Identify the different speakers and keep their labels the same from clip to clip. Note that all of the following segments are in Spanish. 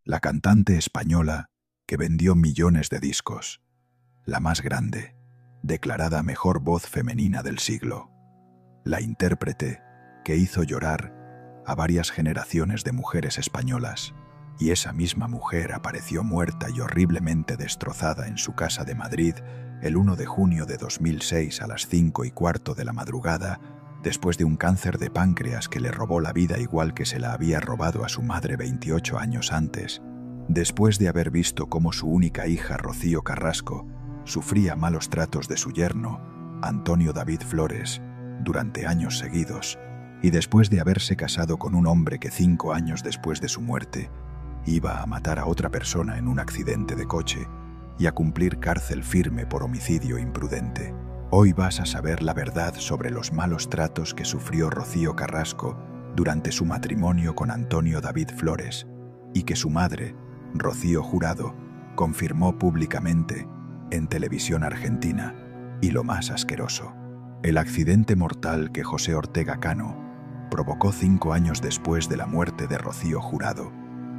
Speaker 1: la cantante española que vendió millones de discos, la más grande, declarada mejor voz femenina del siglo, la intérprete que hizo llorar a varias generaciones de mujeres españolas, y esa misma mujer apareció muerta y horriblemente destrozada en su casa de Madrid el 1 de junio de 2006 a las 5:15 de la madrugada, después de un cáncer de páncreas que le robó la vida igual que se la había robado a su madre 28 años antes, después de haber visto cómo su única hija, Rocío Carrasco, sufría malos tratos de su yerno, Antonio David Flores, durante años seguidos, y después de haberse casado con un hombre que 5 años después de su muerte iba a matar a otra persona en un accidente de coche y a cumplir cárcel firme por homicidio imprudente. Hoy vas a saber la verdad sobre los malos tratos que sufrió Rocío Carrasco durante su matrimonio con Antonio David Flores y que su madre, Rocío Jurado, confirmó públicamente en televisión argentina. Y lo más asqueroso, el accidente mortal que José Ortega Cano provocó 5 años después de la muerte de Rocío Jurado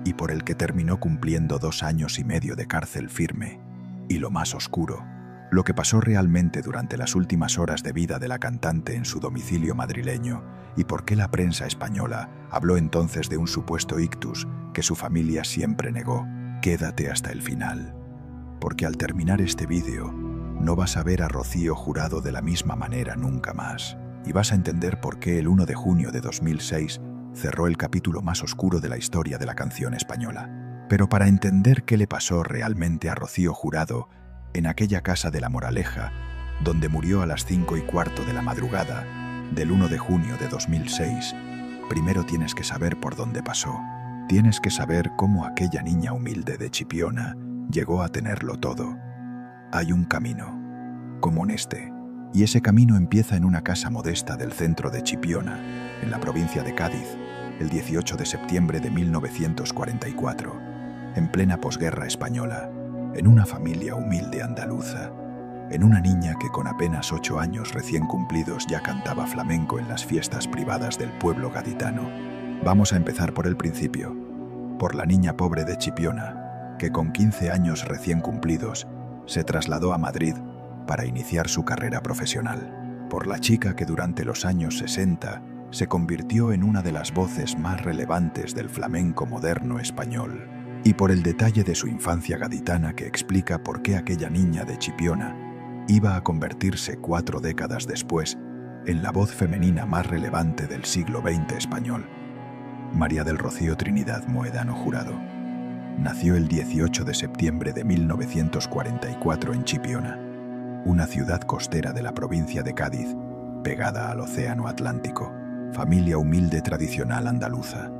Speaker 1: y por el que terminó cumpliendo 2 años y medio de cárcel firme. Y lo más oscuro, lo que pasó realmente durante las últimas horas de vida de la cantante en su domicilio madrileño y por qué la prensa española habló entonces de un supuesto ictus que su familia siempre negó. Quédate hasta el final, porque al terminar este vídeo no vas a ver a Rocío Jurado de la misma manera nunca más, y vas a entender por qué el 1 de junio de 2006 cerró el capítulo más oscuro de la historia de la canción española. Pero para entender qué le pasó realmente a Rocío Jurado en aquella casa de La Moraleja, donde murió a las 5:15 de la madrugada del 1 de junio de 2006, primero tienes que saber por dónde pasó. Tienes que saber cómo aquella niña humilde de Chipiona llegó a tenerlo todo. Hay un camino, como en este, y ese camino empieza en una casa modesta del centro de Chipiona, en la provincia de Cádiz, el 18 de septiembre de 1944, en plena posguerra española, en una familia humilde andaluza, en una niña que con apenas 8 años recién cumplidos ya cantaba flamenco en las fiestas privadas del pueblo gaditano. Vamos a empezar por el principio, por la niña pobre de Chipiona, que con 15 años recién cumplidos se trasladó a Madrid para iniciar su carrera profesional, por la chica que durante los años 60 se convirtió en una de las voces más relevantes del flamenco moderno español, y por el detalle de su infancia gaditana que explica por qué aquella niña de Chipiona iba a convertirse 4 décadas después en la voz femenina más relevante del siglo XX español. María del Rocío Trinidad Moedano Jurado nació el 18 de septiembre de 1944 en Chipiona, una ciudad costera de la provincia de Cádiz, pegada al océano Atlántico. Familia humilde tradicional andaluza.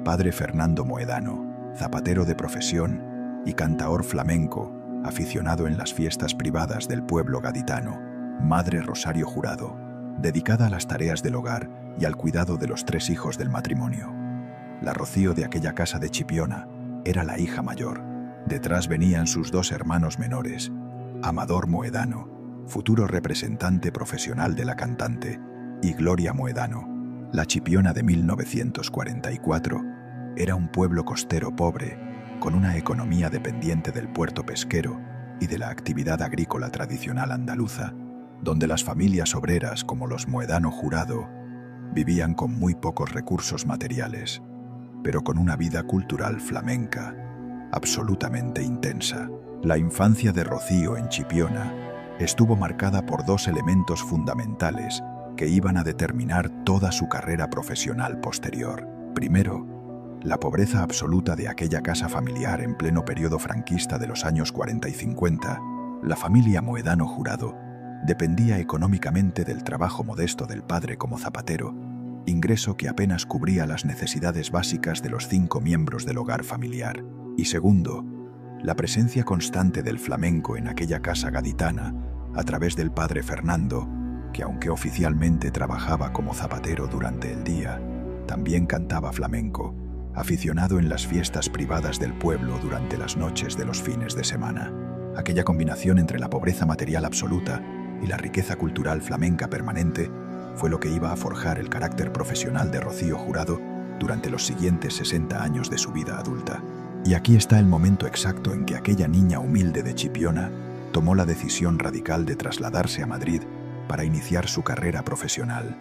Speaker 1: Padre Fernando Moedano, zapatero de profesión y cantaor flamenco, aficionado en las fiestas privadas del pueblo gaditano. Madre Rosario Jurado, dedicada a las tareas del hogar y al cuidado de los 3 hijos del matrimonio. La Rocío de aquella casa de Chipiona era la hija mayor. Detrás venían sus 2 hermanos menores, Amador Moedano, futuro representante profesional de la cantante, y Gloria Moedano. La Chipiona de 1944 era un pueblo costero pobre, con una economía dependiente del puerto pesquero y de la actividad agrícola tradicional andaluza, donde las familias obreras como los Moedano Jurado vivían con muy pocos recursos materiales, pero con una vida cultural flamenca absolutamente intensa. La infancia de Rocío en Chipiona estuvo marcada por 2 elementos fundamentales que iban a determinar toda su carrera profesional posterior. Primero, la pobreza absoluta de aquella casa familiar en pleno periodo franquista de los años 40 y 50. La familia Moedano Jurado dependía económicamente del trabajo modesto del padre como zapatero, ingreso que apenas cubría las necesidades básicas de los 5 miembros del hogar familiar. Y segundo, la presencia constante del flamenco en aquella casa gaditana a través del padre Fernando, que aunque oficialmente trabajaba como zapatero durante el día, también cantaba flamenco, aficionado en las fiestas privadas del pueblo durante las noches de los fines de semana. Aquella combinación entre la pobreza material absoluta y la riqueza cultural flamenca permanente fue lo que iba a forjar el carácter profesional de Rocío Jurado durante los siguientes 60 años de su vida adulta. Y aquí está el momento exacto en que aquella niña humilde de Chipiona tomó la decisión radical de trasladarse a Madrid para iniciar su carrera profesional.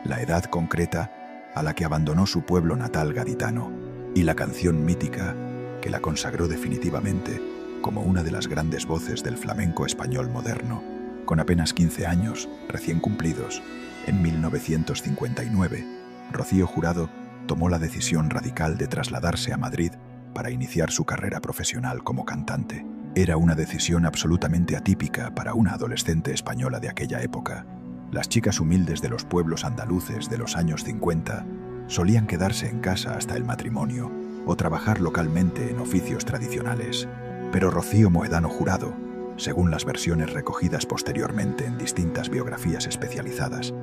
Speaker 1: La edad concreta a la que abandonó su pueblo natal gaditano y la canción mítica que la consagró definitivamente como una de las grandes voces del flamenco español moderno. Con apenas 15 años recién cumplidos, en 1959, Rocío Jurado tomó la decisión radical de trasladarse a Madrid para iniciar su carrera profesional como cantante. Era una decisión absolutamente atípica para una adolescente española de aquella época. Las chicas humildes de los pueblos andaluces de los años 50 solían quedarse en casa hasta el matrimonio o trabajar localmente en oficios tradicionales. Pero Rocío Mohedano Jurado, según las versiones recogidas posteriormente en distintas biografías especializadas,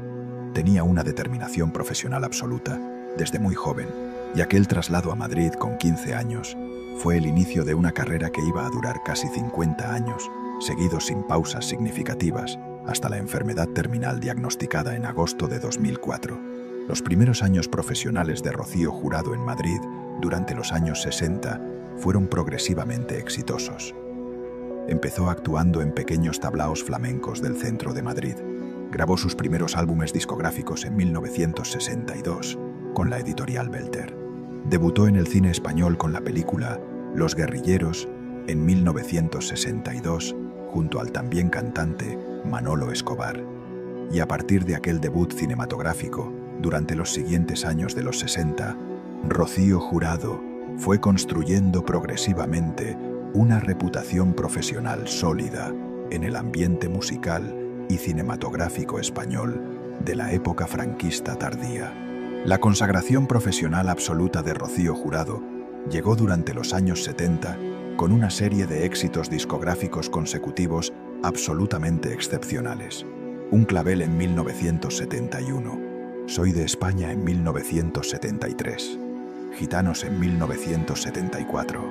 Speaker 1: tenía una determinación profesional absoluta desde muy joven, y aquel traslado a Madrid con 15 años fue el inicio de una carrera que iba a durar casi 50 años, seguidos sin pausas significativas, hasta la enfermedad terminal diagnosticada en agosto de 2004. Los primeros años profesionales de Rocío Jurado en Madrid, durante los años 60, fueron progresivamente exitosos. Empezó actuando en pequeños tablaos flamencos del centro de Madrid. Grabó sus primeros álbumes discográficos en 1962 con la editorial Belter. Debutó en el cine español con la película Los Guerrilleros en 1962 junto al también cantante Manolo Escobar. Y a partir de aquel debut cinematográfico, durante los siguientes años de los 60, Rocío Jurado fue construyendo progresivamente una reputación profesional sólida en el ambiente musical y cinematográfico español de la época franquista tardía. La consagración profesional absoluta de Rocío Jurado llegó durante los años 70 con una serie de éxitos discográficos consecutivos absolutamente excepcionales. Un clavel en 1971, Soy de España en 1973, Gitanos en 1974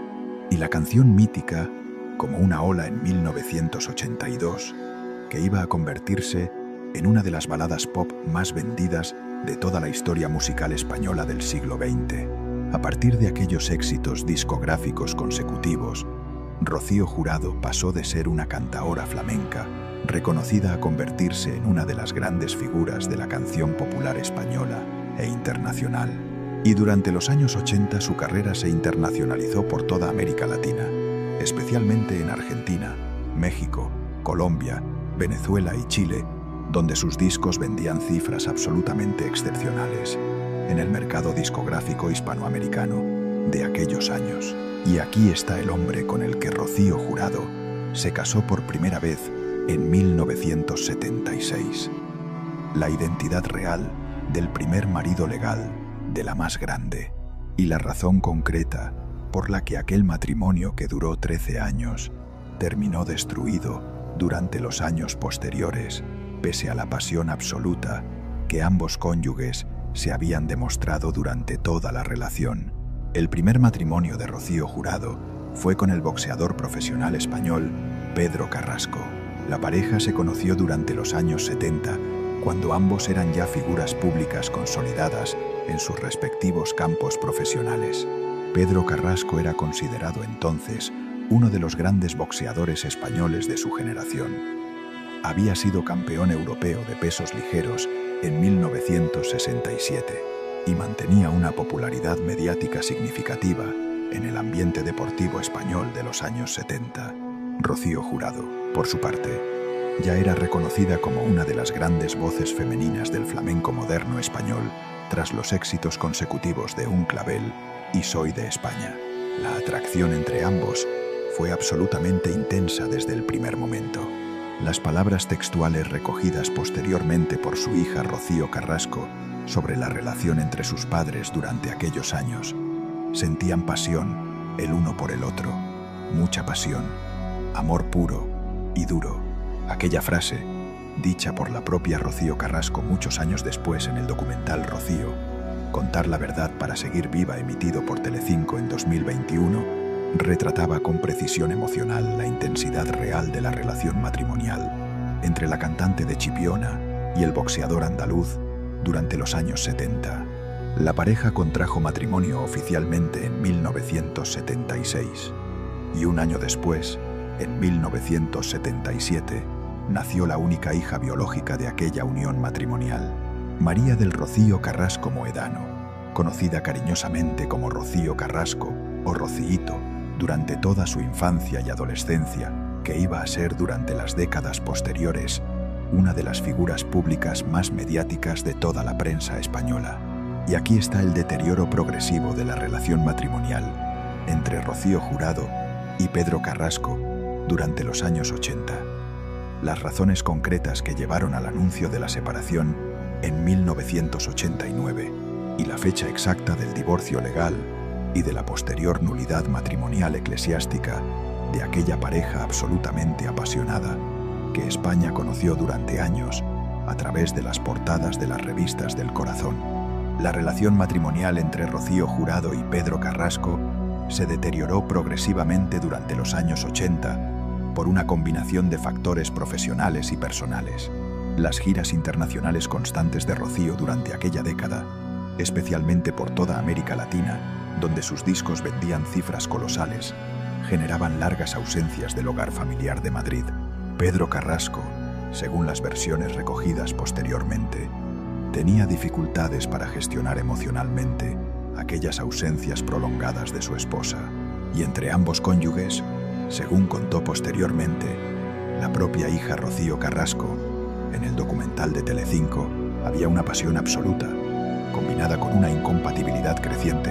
Speaker 1: y la canción mítica Como una ola en 1982, que iba a convertirse en una de las baladas pop más vendidas de toda la historia musical española del siglo XX. A partir de aquellos éxitos discográficos consecutivos, Rocío Jurado pasó de ser una cantaora flamenca, reconocida, a convertirse en una de las grandes figuras de la canción popular española e internacional. Y durante los años 80 su carrera se internacionalizó por toda América Latina, especialmente en Argentina, México, Colombia, Venezuela y Chile, donde sus discos vendían cifras absolutamente excepcionales en el mercado discográfico hispanoamericano de aquellos años. Y aquí está el hombre con el que Rocío Jurado se casó por primera vez en 1976. La identidad real del primer marido legal de la más grande y la razón concreta por la que aquel matrimonio que duró 13 años terminó destruido durante los años posteriores, pese a la pasión absoluta que ambos cónyuges se habían demostrado durante toda la relación. El primer matrimonio de Rocío Jurado fue con el boxeador profesional español Pedro Carrasco. La pareja se conoció durante los años 70, cuando ambos eran ya figuras públicas consolidadas en sus respectivos campos profesionales. Pedro Carrasco era considerado entonces uno de los grandes boxeadores españoles de su generación. Había sido campeón europeo de pesos ligeros en 1967 y mantenía una popularidad mediática significativa en el ambiente deportivo español de los años 70. Rocío Jurado, por su parte, ya era reconocida como una de las grandes voces femeninas del flamenco moderno español tras los éxitos consecutivos de Un clavel y Soy de España. La atracción entre ambos fue absolutamente intensa desde el primer momento. Las palabras textuales recogidas posteriormente por su hija Rocío Carrasco sobre la relación entre sus padres durante aquellos años sentían pasión el uno por el otro, mucha pasión, amor puro y duro. Aquella frase, dicha por la propia Rocío Carrasco muchos años después en el documental Rocío, Contar la verdad para seguir viva, emitido por Telecinco en 2021, retrataba con precisión emocional la intensidad real de la relación matrimonial entre la cantante de Chipiona y el boxeador andaluz durante los años 70. La pareja contrajo matrimonio oficialmente en 1976 y un año después, en 1977, nació la única hija biológica de aquella unión matrimonial, María del Rocío Carrasco Mohedano, conocida cariñosamente como Rocío Carrasco o Rociito, durante toda su infancia y adolescencia, que iba a ser durante las décadas posteriores una de las figuras públicas más mediáticas de toda la prensa española. Y aquí está el deterioro progresivo de la relación matrimonial entre Rocío Jurado y Pedro Carrasco durante los años 80. Las razones concretas que llevaron al anuncio de la separación en 1989 y la fecha exacta del divorcio legal y de la posterior nulidad matrimonial eclesiástica de aquella pareja absolutamente apasionada que España conoció durante años a través de las portadas de las revistas del corazón. La relación matrimonial entre Rocío Jurado y Pedro Carrasco se deterioró progresivamente durante los años 80 por una combinación de factores profesionales y personales. Las giras internacionales constantes de Rocío durante aquella década, especialmente por toda América Latina, donde sus discos vendían cifras colosales, generaban largas ausencias del hogar familiar de Madrid. Pedro Carrasco, según las versiones recogidas posteriormente, tenía dificultades para gestionar emocionalmente aquellas ausencias prolongadas de su esposa, y entre ambos cónyuges, según contó posteriormente la propia hija Rocío Carrasco, en el documental de Telecinco, había una pasión absoluta, combinada con una incompatibilidad creciente,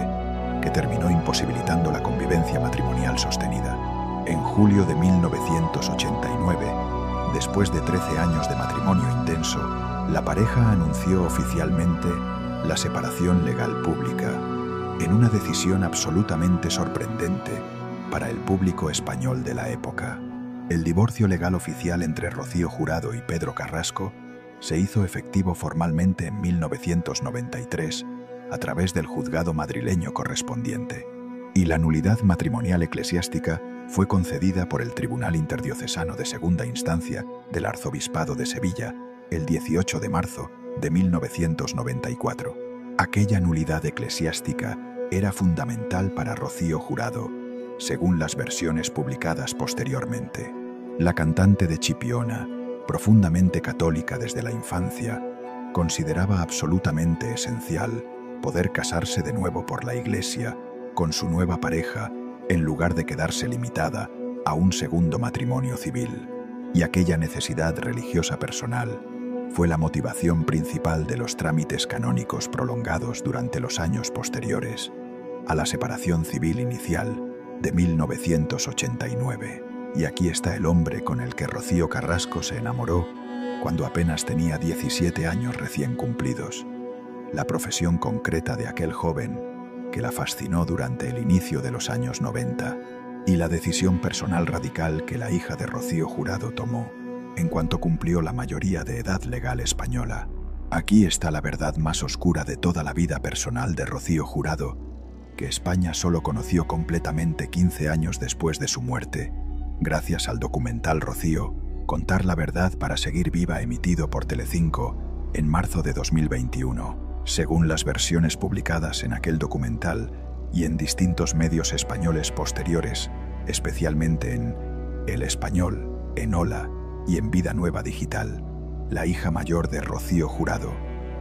Speaker 1: que terminó imposibilitando la convivencia matrimonial sostenida. En julio de 1989, después de 13 años de matrimonio intenso, la pareja anunció oficialmente la separación legal pública, en una decisión absolutamente sorprendente para el público español de la época. El divorcio legal oficial entre Rocío Jurado y Pedro Carrasco se hizo efectivo formalmente en 1993 a través del juzgado madrileño correspondiente, y la nulidad matrimonial eclesiástica fue concedida por el Tribunal Interdiocesano de Segunda Instancia del Arzobispado de Sevilla el 18 de marzo de 1994. Aquella nulidad eclesiástica era fundamental para Rocío Jurado, según las versiones publicadas posteriormente. La cantante de Chipiona, profundamente católica desde la infancia, consideraba absolutamente esencial poder casarse de nuevo por la Iglesia con su nueva pareja en lugar de quedarse limitada a un segundo matrimonio civil. Y aquella necesidad religiosa personal fue la motivación principal de los trámites canónicos prolongados durante los años posteriores a la separación civil inicial de 1989. Y aquí está el hombre con el que Rocío Carrasco se enamoró cuando apenas tenía 17 años recién cumplidos. La profesión concreta de aquel joven que la fascinó durante el inicio de los años 90 y la decisión personal radical que la hija de Rocío Jurado tomó en cuanto cumplió la mayoría de edad legal española. Aquí está la verdad más oscura de toda la vida personal de Rocío Jurado, que España solo conoció completamente 15 años después de su muerte, gracias al documental Rocío, Contar la verdad para seguir viva, emitido por Telecinco en marzo de 2021. Según las versiones publicadas en aquel documental y en distintos medios españoles posteriores, especialmente en El Español, en Hola y en Vida Nueva Digital, la hija mayor de Rocío Jurado,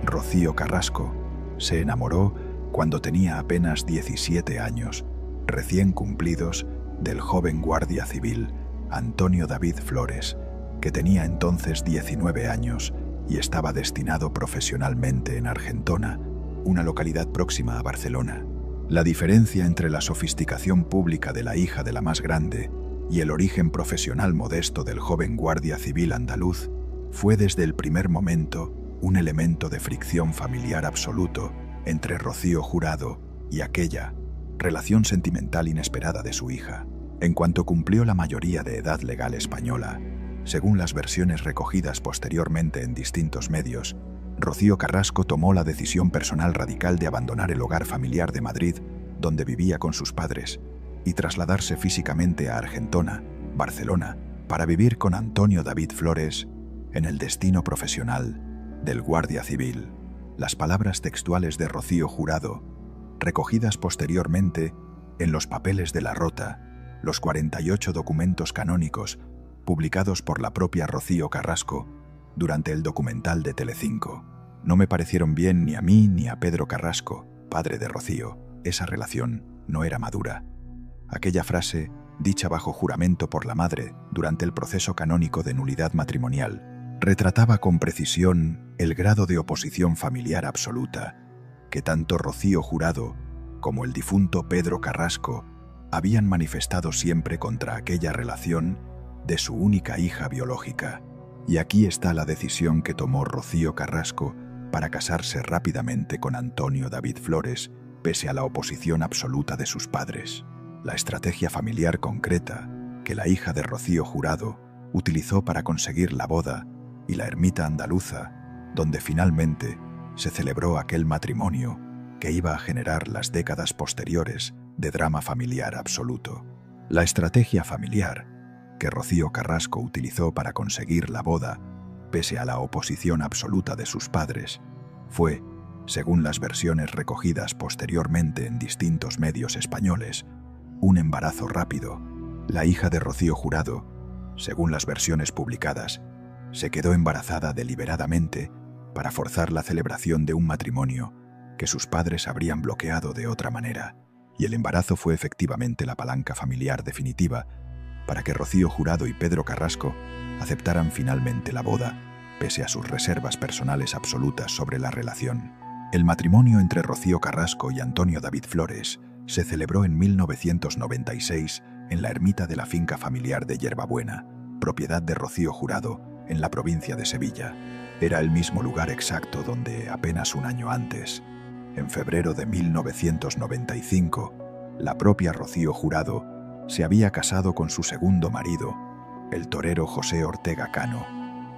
Speaker 1: Rocío Carrasco, se enamoró cuando tenía apenas 17 años, recién cumplidos, del joven guardia civil Antonio David Flores, que tenía entonces 19 años y estaba destinado profesionalmente en Argentona, una localidad próxima a Barcelona. La diferencia entre la sofisticación pública de la hija de la más grande y el origen profesional modesto del joven guardia civil andaluz fue desde el primer momento un elemento de fricción familiar absoluto entre Rocío Jurado y aquella relación sentimental inesperada de su hija. En cuanto cumplió la mayoría de edad legal española, según las versiones recogidas posteriormente en distintos medios, Rocío Carrasco tomó la decisión personal radical de abandonar el hogar familiar de Madrid, donde vivía con sus padres, y trasladarse físicamente a Argentona, Barcelona, para vivir con Antonio David Flores en el destino profesional del guardia civil. las palabras textuales de Rocío Jurado, recogidas posteriormente en los papeles de la Rota, los 48 documentos canónicos publicados por la propia Rocío Carrasco durante el documental de Telecinco. No me parecieron bien ni a mí ni a Pedro Carrasco, padre de Rocío. Esa relación no era madura. Aquella frase, dicha bajo juramento por la madre durante el proceso canónico de nulidad matrimonial, retrataba con precisión el grado de oposición familiar absoluta que tanto Rocío Jurado como el difunto Pedro Carrasco habían manifestado siempre contra aquella relación de su única hija biológica. Y aquí está la decisión que tomó Rocío Carrasco para casarse rápidamente con Antonio David Flores, pese a la oposición absoluta de sus padres. La estrategia familiar concreta que la hija de Rocío Jurado utilizó para conseguir la boda y la ermita andaluza, donde finalmente se celebró aquel matrimonio que iba a generar las décadas posteriores de drama familiar absoluto. La estrategia familiar que Rocío Carrasco utilizó para conseguir la boda, pese a la oposición absoluta de sus padres, fue, según las versiones recogidas posteriormente en distintos medios españoles, un embarazo rápido. La hija de Rocío Jurado, según las versiones publicadas, se quedó embarazada deliberadamente para forzar la celebración de un matrimonio que sus padres habrían bloqueado de otra manera, y el embarazo fue efectivamente la palanca familiar definitiva para que Rocío Jurado y Pedro Carrasco aceptaran finalmente la boda, pese a sus reservas personales absolutas sobre la relación. El matrimonio entre Rocío Carrasco y Antonio David Flores se celebró en 1996 en la ermita de la finca familiar de Yerbabuena, propiedad de Rocío Jurado, en la provincia de Sevilla. Era el mismo lugar exacto donde, apenas un año antes, en febrero de 1995, la propia Rocío Jurado se había casado con su segundo marido, el torero José Ortega Cano,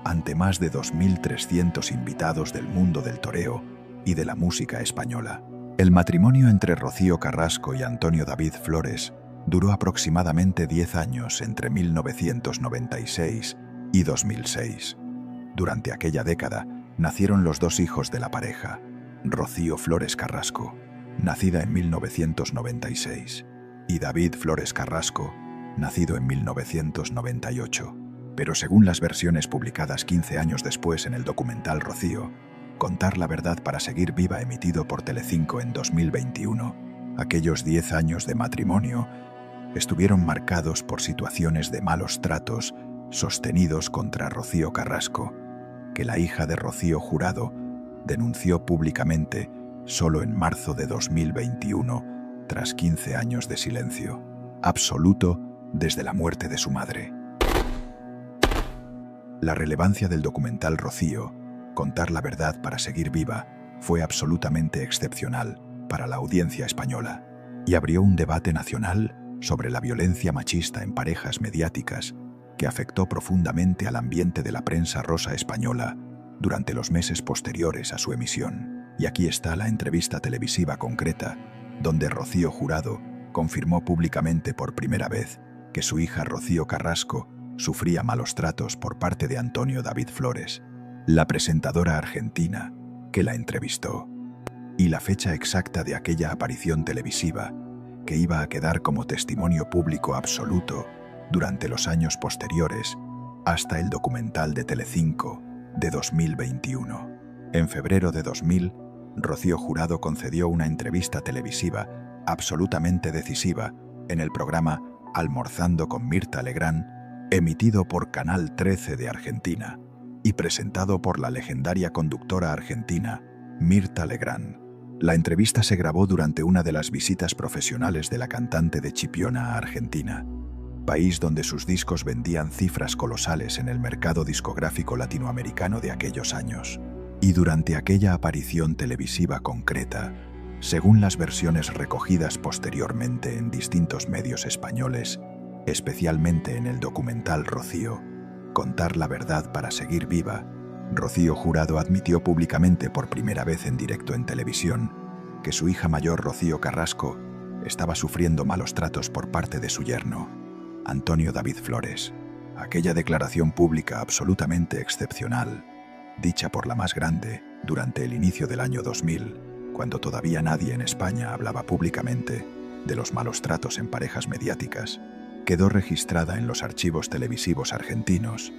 Speaker 1: ante más de 2.300 invitados del mundo del toreo y de la música española. El matrimonio entre Rocío Carrasco y Antonio David Flores duró aproximadamente 10 años entre 1996 y 2006. Durante aquella década nacieron los dos hijos de la pareja, Rocío Flores Carrasco, nacida en 1996, y David Flores Carrasco, nacido en 1998. Pero según las versiones publicadas 15 años después en el documental Rocío, Contar la verdad para seguir viva, emitido por Telecinco en 2021, aquellos 10 años de matrimonio estuvieron marcados por situaciones de malos tratos sostenidos contra Rocío Carrasco, que la hija de Rocío Jurado denunció públicamente solo en marzo de 2021, tras 15 años de silencio absoluto desde la muerte de su madre. La relevancia del documental Rocío, Contar la verdad para seguir viva, fue absolutamente excepcional para la audiencia española y abrió un debate nacional sobre la violencia machista en parejas mediáticas que afectó profundamente al ambiente de la prensa rosa española durante los meses posteriores a su emisión. Y aquí está la entrevista televisiva concreta, donde Rocío Jurado confirmó públicamente por primera vez que su hija Rocío Carrasco sufría malos tratos por parte de Antonio David Flores, la presentadora argentina que la entrevistó, y la fecha exacta de aquella aparición televisiva que iba a quedar como testimonio público absoluto durante los años posteriores hasta el documental de Telecinco de 2021. En febrero de 2000, Rocío Jurado concedió una entrevista televisiva absolutamente decisiva en el programa Almorzando con Mirta Legrand, emitido por Canal 13 de Argentina y presentado por la legendaria conductora argentina Mirta Legrand. La entrevista se grabó durante una de las visitas profesionales de la cantante de Chipiona a Argentina, país donde sus discos vendían cifras colosales en el mercado discográfico latinoamericano de aquellos años. Y durante aquella aparición televisiva concreta, según las versiones recogidas posteriormente en distintos medios españoles, especialmente en el documental Rocío, Contar la verdad para seguir viva, Rocío Jurado admitió públicamente por primera vez en directo en televisión que su hija mayor Rocío Carrasco estaba sufriendo malos tratos por parte de su yerno, Antonio David Flores. Aquella declaración pública absolutamente excepcional, dicha por la más grande durante el inicio del año 2000, cuando todavía nadie en España hablaba públicamente de los malos tratos en parejas mediáticas, quedó registrada en los archivos televisivos argentinos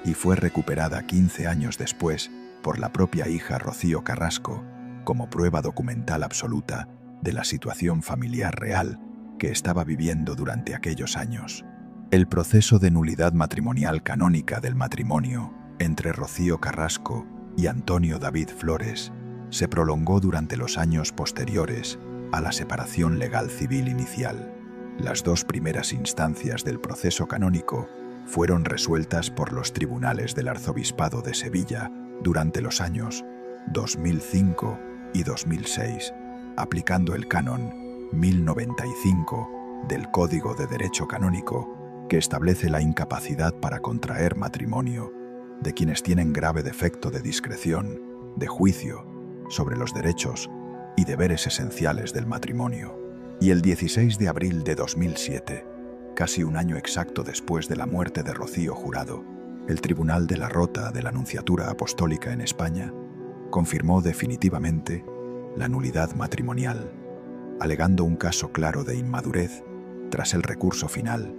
Speaker 1: y fue recuperada 15 años después por la propia hija Rocío Carrasco como prueba documental absoluta de la situación familiar real que estaba viviendo durante aquellos años. El proceso de nulidad matrimonial canónica del matrimonio entre Rocío Carrasco y Antonio David Flores se prolongó durante los años posteriores a la separación legal civil inicial. Las dos primeras instancias del proceso canónico fueron resueltas por los tribunales del Arzobispado de Sevilla durante los años 2005 y 2006, aplicando el canon 1095 del Código de Derecho Canónico, que establece la incapacidad para contraer matrimonio de quienes tienen grave defecto de discreción, de juicio sobre los derechos y deberes esenciales del matrimonio. Y el 16 de abril de 2007, casi un año exacto después de la muerte de Rocío Jurado, el Tribunal de la Rota de la Nunciatura Apostólica en España confirmó definitivamente la nulidad matrimonial, alegando un caso claro de inmadurez tras el recurso final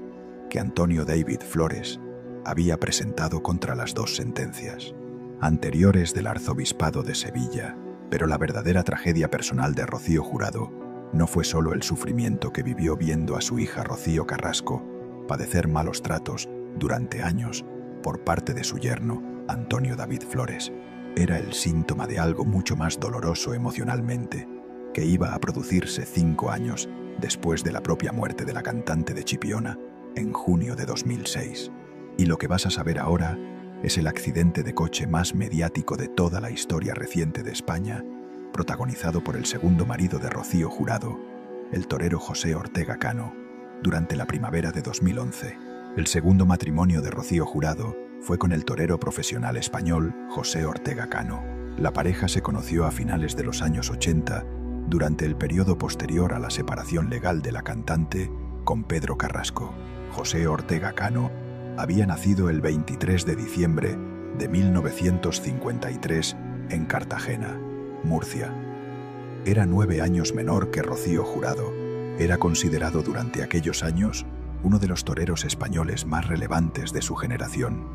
Speaker 1: que Antonio David Flores había presentado contra las dos sentencias anteriores del Arzobispado de Sevilla. Pero la verdadera tragedia personal de Rocío Jurado no fue solo el sufrimiento que vivió viendo a su hija Rocío Carrasco padecer malos tratos durante años por parte de su yerno, Antonio David Flores. Era el síntoma de algo mucho más doloroso emocionalmente, que iba a producirse 5 años después de la propia muerte de la cantante de Chipiona, en junio de 2006. Y lo que vas a saber ahora es el accidente de coche más mediático de toda la historia reciente de España, protagonizado por el segundo marido de Rocío Jurado, el torero José Ortega Cano, durante la primavera de 2011. El segundo matrimonio de Rocío Jurado fue con el torero profesional español José Ortega Cano. La pareja se conoció a finales de los años 80, durante el periodo posterior a la separación legal de la cantante con Pedro Carrasco. José Ortega Cano había nacido el 23 de diciembre de 1953 en Cartagena, Murcia. Era 9 años menor que Rocío Jurado. Era considerado durante aquellos años uno de los toreros españoles más relevantes de su generación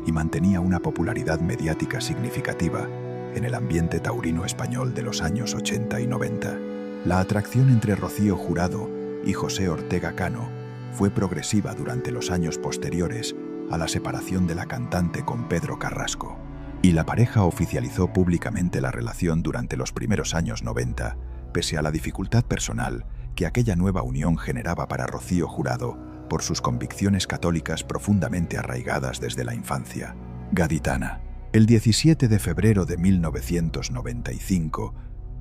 Speaker 1: y mantenía una popularidad mediática significativa en el ambiente taurino español de los años 80 y 90. La atracción entre Rocío Jurado y José Ortega Cano fue progresiva durante los años posteriores a la separación de la cantante con Pedro Carrasco, y la pareja oficializó públicamente la relación durante los primeros años 90, pese a la dificultad personal que aquella nueva unión generaba para Rocío Jurado por sus convicciones católicas profundamente arraigadas desde la infancia. Gaditana. El 17 de febrero de 1995,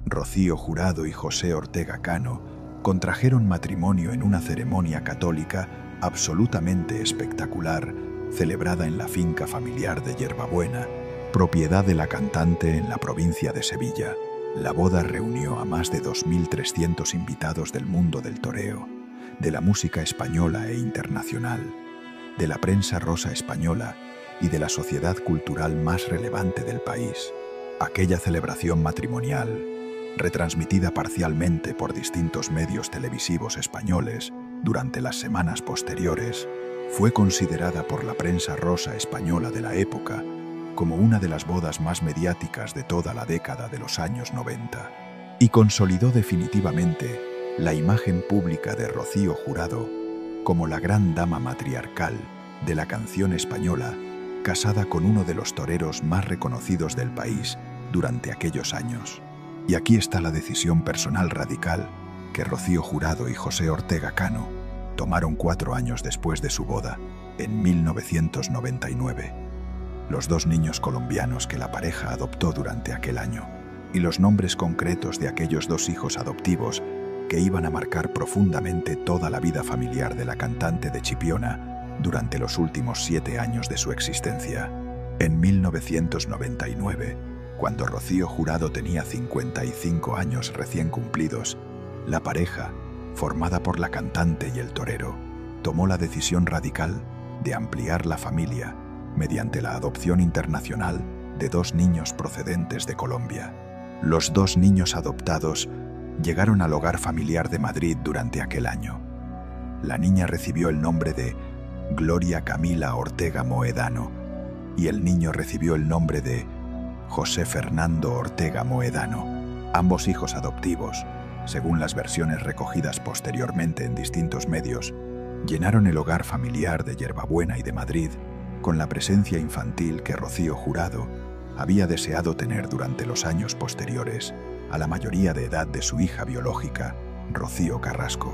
Speaker 1: Rocío Jurado y José Ortega Cano contrajeron matrimonio en una ceremonia católica absolutamente espectacular, celebrada en la finca familiar de Yerbabuena, propiedad de la cantante en la provincia de Sevilla. La boda reunió a más de 2.300 invitados del mundo del toreo, de la música española e internacional, de la prensa rosa española y de la sociedad cultural más relevante del país. Aquella celebración matrimonial, retransmitida parcialmente por distintos medios televisivos españoles durante las semanas posteriores, fue considerada por la prensa rosa española de la época como una de las bodas más mediáticas de toda la década de los años 90, y consolidó definitivamente la imagen pública de Rocío Jurado como la gran dama matriarcal de la canción española, casada con uno de los toreros más reconocidos del país durante aquellos años. Y aquí está la decisión personal radical que Rocío Jurado y José Ortega Cano tomaron 4 años después de su boda, en 1999. Los 2 niños colombianos que la pareja adoptó durante aquel año, y los nombres concretos de aquellos 2 hijos adoptivos que iban a marcar profundamente toda la vida familiar de la cantante de Chipiona durante los últimos 7 años de su existencia. En 1999, cuando Rocío Jurado tenía 55 años recién cumplidos, la pareja, formada por la cantante y el torero, tomó la decisión radical de ampliar la familia mediante la adopción internacional de 2 niños procedentes de Colombia. Los 2 niños adoptados llegaron al hogar familiar de Madrid durante aquel año. La niña recibió el nombre de Gloria Camila Ortega Moedano y el niño recibió el nombre de José Fernando Ortega Moedano. Ambos hijos adoptivos, según las versiones recogidas posteriormente en distintos medios, llenaron el hogar familiar de Yerbabuena y de Madrid con la presencia infantil que Rocío Jurado había deseado tener durante los años posteriores a la mayoría de edad de su hija biológica, Rocío Carrasco,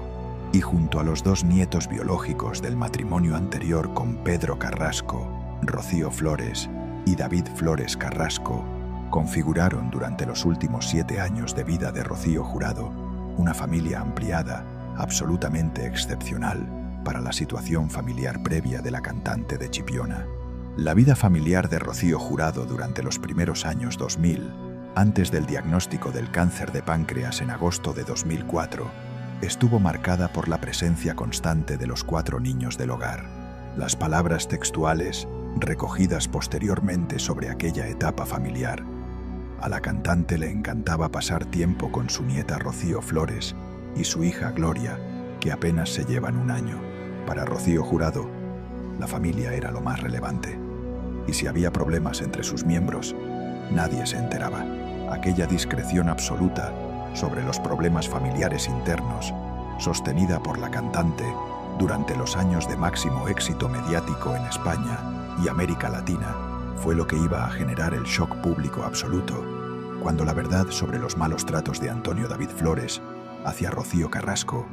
Speaker 1: y junto a los 2 nietos biológicos del matrimonio anterior con Pedro Carrasco, Rocío Flores y David Flores Carrasco, configuraron durante los últimos 7 años de vida de Rocío Jurado una familia ampliada, absolutamente excepcional para la situación familiar previa de la cantante de Chipiona. La vida familiar de Rocío Jurado durante los primeros años 2000, antes del diagnóstico del cáncer de páncreas en agosto de 2004, estuvo marcada por la presencia constante de los 4 niños del hogar. Las palabras textuales, recogidas posteriormente sobre aquella etapa familiar: a la cantante le encantaba pasar tiempo con su nieta Rocío Flores y su hija Gloria, que apenas se llevan 1 año. Para Rocío Jurado, la familia era lo más relevante. Y si había problemas entre sus miembros, nadie se enteraba. Aquella discreción absoluta sobre los problemas familiares internos, sostenida por la cantante durante los años de máximo éxito mediático en España y América Latina, fue lo que iba a generar el shock público absoluto cuando la verdad sobre los malos tratos de Antonio David Flores hacia Rocío Carrasco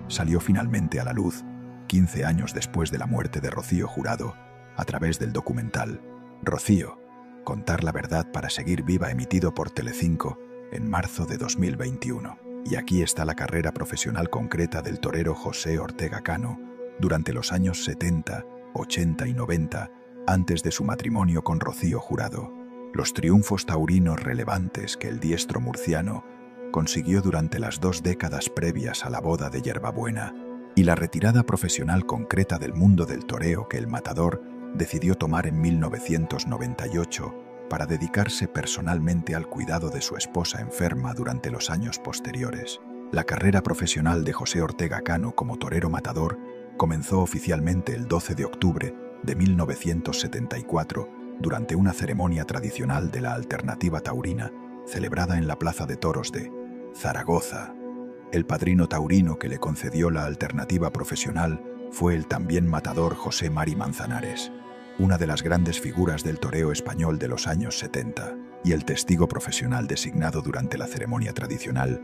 Speaker 1: salió finalmente a la luz 15 años después de la muerte de Rocío Jurado, a través del documental Rocío, contar la verdad para seguir viva, emitido por Telecinco en marzo de 2021. Y aquí está la carrera profesional concreta del torero José Ortega Cano durante los años 70, 80 y 90, antes de su matrimonio con Rocío Jurado. Los triunfos taurinos relevantes que el diestro murciano consiguió durante las 2 décadas previas a la boda de Yerbabuena, y la retirada profesional concreta del mundo del toreo que el matador decidió tomar en 1998 para dedicarse personalmente al cuidado de su esposa enferma durante los años posteriores. La carrera profesional de José Ortega Cano como torero matador comenzó oficialmente el 12 de octubre de 1974 durante una ceremonia tradicional de la alternativa taurina celebrada en la Plaza de Toros de Zaragoza. El padrino taurino que le concedió la alternativa profesional fue el también matador José Mari Manzanares, una de las grandes figuras del toreo español de los años 70, y el testigo profesional designado durante la ceremonia tradicional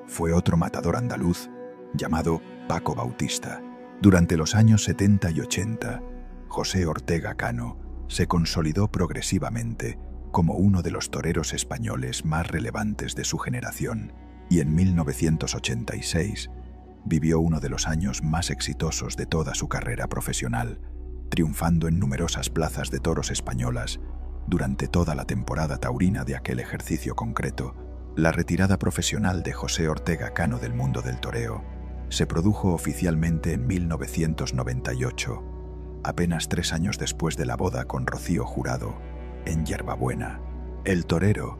Speaker 1: fue otro matador andaluz llamado Paco Bautista. Durante los años 70 y 80, José Ortega Cano se consolidó progresivamente como uno de los toreros españoles más relevantes de su generación, y en 1986 vivió uno de los años más exitosos de toda su carrera profesional, triunfando en numerosas plazas de toros españolas durante toda la temporada taurina de aquel ejercicio concreto. La retirada profesional de José Ortega Cano del mundo del toreo se produjo oficialmente en 1998, apenas 3 años después de la boda con Rocío Jurado en Yerbabuena. El torero,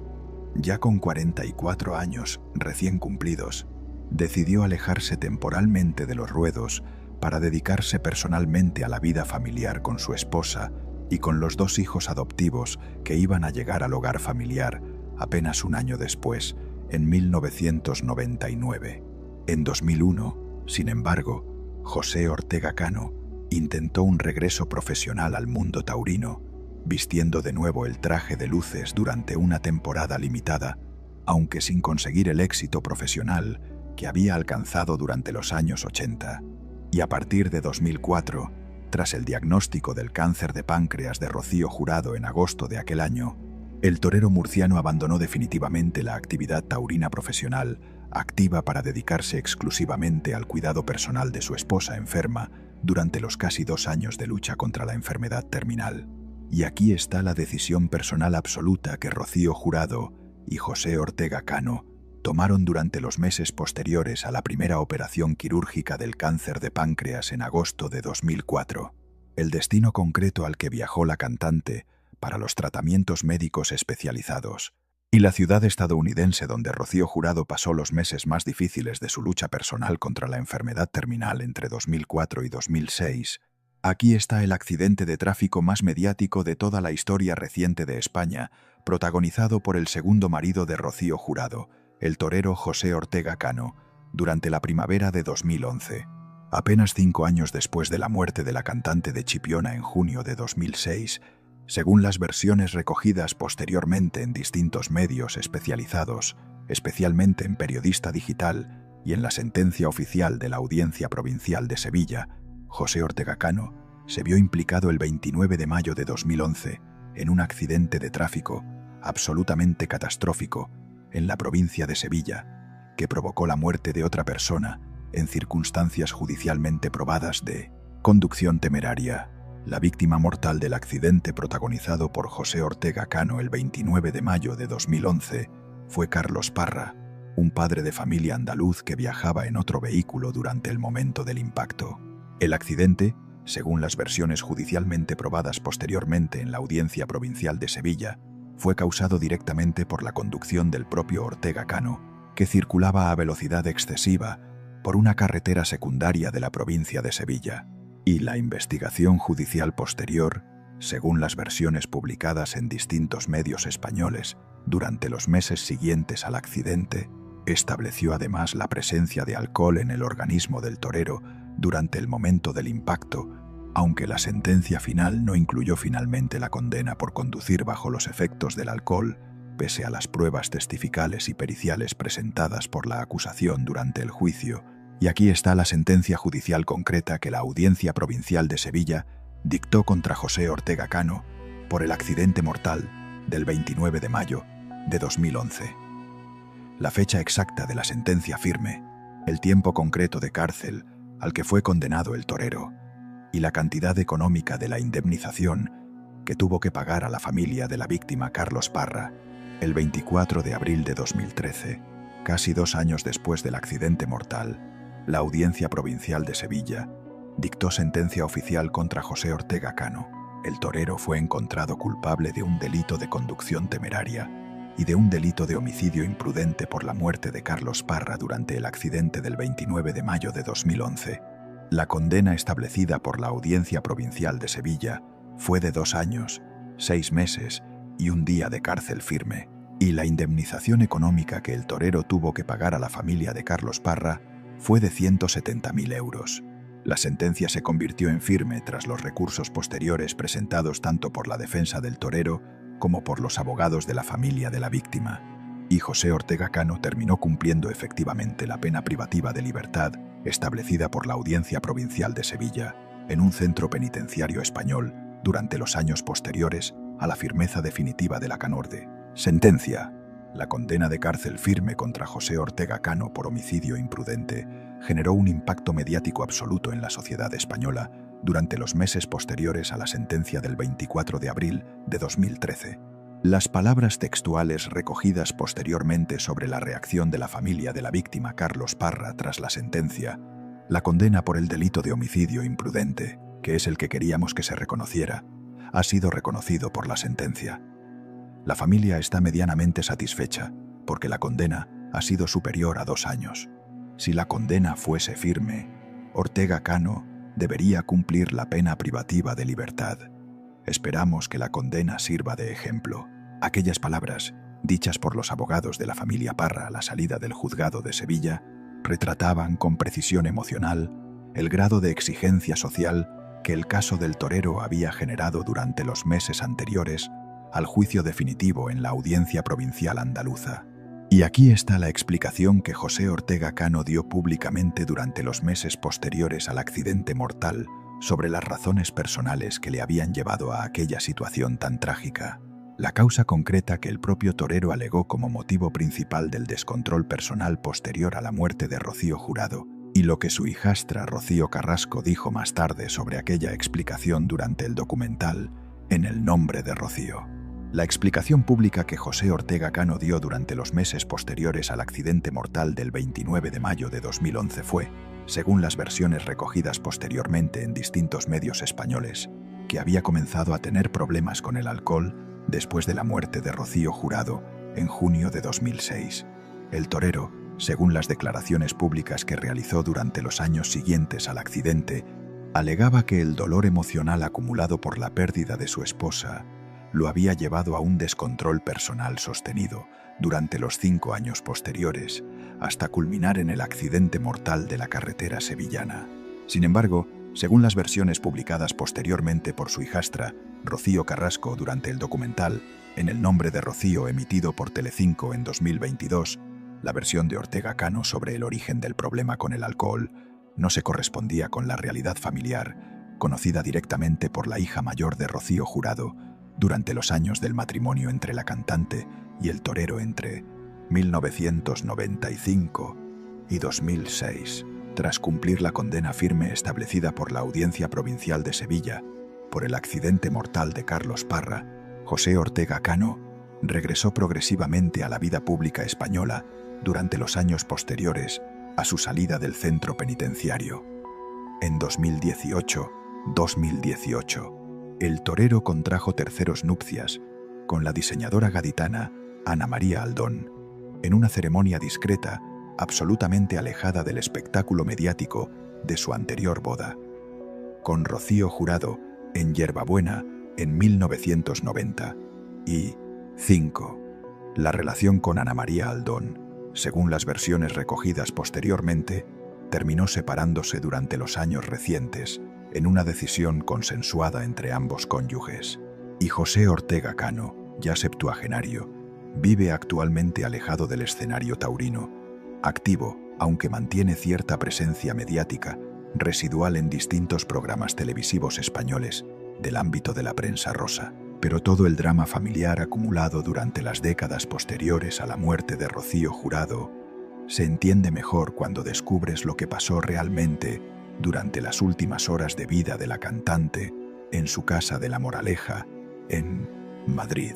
Speaker 1: ya con 44 años recién cumplidos, decidió alejarse temporalmente de los ruedos para dedicarse personalmente a la vida familiar con su esposa y con los 2 hijos adoptivos que iban a llegar al hogar familiar apenas 1 año después, en 1999. En 2001, sin embargo, José Ortega Cano intentó un regreso profesional al mundo taurino, vistiendo de nuevo el traje de luces durante una temporada limitada, aunque sin conseguir el éxito profesional que había alcanzado durante los años 80. Y a partir de 2004, tras el diagnóstico del cáncer de páncreas de Rocío Jurado en agosto de aquel año, el torero murciano abandonó definitivamente la actividad taurina profesional, activa para dedicarse exclusivamente al cuidado personal de su esposa enferma durante los casi 2 años de lucha contra la enfermedad terminal. Y aquí está la decisión personal absoluta que Rocío Jurado y José Ortega Cano tomaron durante los meses posteriores a la primera operación quirúrgica del cáncer de páncreas en agosto de 2004. El destino concreto al que viajó la cantante para los tratamientos médicos especializados, y la ciudad estadounidense donde Rocío Jurado pasó los meses más difíciles de su lucha personal contra la enfermedad terminal entre 2004 y 2006. Aquí está el accidente de tráfico más mediático de toda la historia reciente de España, protagonizado por el segundo marido de Rocío Jurado, el torero José Ortega Cano, durante la primavera de 2011. Apenas 5 años después de la muerte de la cantante de Chipiona en junio de 2006, según las versiones recogidas posteriormente en distintos medios especializados, especialmente en Periodista Digital y en la sentencia oficial de la Audiencia Provincial de Sevilla, José Ortega Cano se vio implicado el 29 de mayo de 2011 en un accidente de tráfico absolutamente catastrófico en la provincia de Sevilla, que provocó la muerte de otra persona en circunstancias judicialmente probadas de conducción temeraria. La víctima mortal del accidente protagonizado por José Ortega Cano el 29 de mayo de 2011 fue Carlos Parra, un padre de familia andaluz que viajaba en otro vehículo durante el momento del impacto. El accidente, según las versiones judicialmente probadas posteriormente en la Audiencia Provincial de Sevilla, fue causado directamente por la conducción del propio Ortega Cano, que circulaba a velocidad excesiva por una carretera secundaria de la provincia de Sevilla. Y la investigación judicial posterior, según las versiones publicadas en distintos medios españoles durante los meses siguientes al accidente, estableció además la presencia de alcohol en el organismo del torero durante el momento del impacto, aunque la sentencia final no incluyó finalmente la condena por conducir bajo los efectos del alcohol, pese a las pruebas testificales y periciales presentadas por la acusación durante el juicio. Y aquí está la sentencia judicial concreta que la Audiencia Provincial de Sevilla dictó contra José Ortega Cano por el accidente mortal del 29 de mayo de 2011. La fecha exacta de la sentencia firme, el tiempo concreto de cárcel al que fue condenado el torero y la cantidad económica de la indemnización que tuvo que pagar a la familia de la víctima Carlos Parra el 24 de abril de 2013, casi 2 años después del accidente mortal. La Audiencia Provincial de Sevilla dictó sentencia oficial contra José Ortega Cano. El torero fue encontrado culpable de un delito de conducción temeraria y de un delito de homicidio imprudente por la muerte de Carlos Parra durante el accidente del 29 de mayo de 2011. La condena establecida por la Audiencia Provincial de Sevilla fue de 2 años, 6 meses y 1 día de cárcel firme, y la indemnización económica que el torero tuvo que pagar a la familia de Carlos Parra fue de 170.000 euros. La sentencia se convirtió en firme tras los recursos posteriores presentados tanto por la defensa del torero como por los abogados de la familia de la víctima, y José Ortega Cano terminó cumpliendo efectivamente la pena privativa de libertad establecida por la Audiencia Provincial de Sevilla en un centro penitenciario español durante los años posteriores a la firmeza definitiva de la Canorde. Sentencia. La condena de cárcel firme contra José Ortega Cano por homicidio imprudente generó un impacto mediático absoluto en la sociedad española durante los meses posteriores a la sentencia del 24 de abril de 2013. Las palabras textuales recogidas posteriormente sobre la reacción de la familia de la víctima Carlos Parra tras la sentencia, la condena por el delito de homicidio imprudente, que es el que queríamos que se reconociera, ha sido reconocido por la sentencia. La familia está medianamente satisfecha porque la condena ha sido superior a 2 años. Si la condena fuese firme, Ortega Cano debería cumplir la pena privativa de libertad. Esperamos que la condena sirva de ejemplo. Aquellas palabras, dichas por los abogados de la familia Parra a la salida del juzgado de Sevilla, retrataban con precisión emocional el grado de exigencia social que el caso del torero había generado durante los meses anteriores al juicio definitivo en la Audiencia Provincial Andaluza. Y aquí está la explicación que José Ortega Cano dio públicamente durante los meses posteriores al accidente mortal sobre las razones personales que le habían llevado a aquella situación tan trágica. La causa concreta que el propio torero alegó como motivo principal del descontrol personal posterior a la muerte de Rocío Jurado, y lo que su hijastra Rocío Carrasco dijo más tarde sobre aquella explicación durante el documental En el nombre de Rocío. La explicación pública que José Ortega Cano dio durante los meses posteriores al accidente mortal del 29 de mayo de 2011 fue, según las versiones recogidas posteriormente en distintos medios españoles, que había comenzado a tener problemas con el alcohol después de la muerte de Rocío Jurado en junio de 2006. El torero, según las declaraciones públicas que realizó durante los años siguientes al accidente, alegaba que el dolor emocional acumulado por la pérdida de su esposa lo había llevado a un descontrol personal sostenido durante los 5 años posteriores, hasta culminar en el accidente mortal de la carretera sevillana. Sin embargo, según las versiones publicadas posteriormente por su hijastra, Rocío Carrasco, durante el documental En el nombre de Rocío, emitido por Telecinco en 2022, la versión de Ortega Cano sobre el origen del problema con el alcohol no se correspondía con la realidad familiar, conocida directamente por la hija mayor de Rocío Jurado, durante los años del matrimonio entre la cantante y el torero entre 1995 y 2006. Tras cumplir la condena firme establecida por la Audiencia Provincial de Sevilla por el accidente mortal de Carlos Parra, José Ortega Cano regresó progresivamente a la vida pública española durante los años posteriores a su salida del centro penitenciario. En 2018, el torero contrajo terceros nupcias con la diseñadora gaditana Ana María Aldón, en una ceremonia discreta, absolutamente alejada del espectáculo mediático de su anterior boda. Con Rocío Jurado en Yerbabuena en 1990. Y 5. La relación con Ana María Aldón, según las versiones recogidas posteriormente, terminó separándose durante los años recientes, en una decisión consensuada entre ambos cónyuges. Y José Ortega Cano, ya septuagenario, vive actualmente alejado del escenario taurino, activo, aunque mantiene cierta presencia mediática, residual en distintos programas televisivos españoles del ámbito de la prensa rosa. Pero todo el drama familiar acumulado durante las décadas posteriores a la muerte de Rocío Jurado se entiende mejor cuando descubres lo que pasó realmente durante las últimas horas de vida de la cantante en su casa de La Moraleja, en Madrid.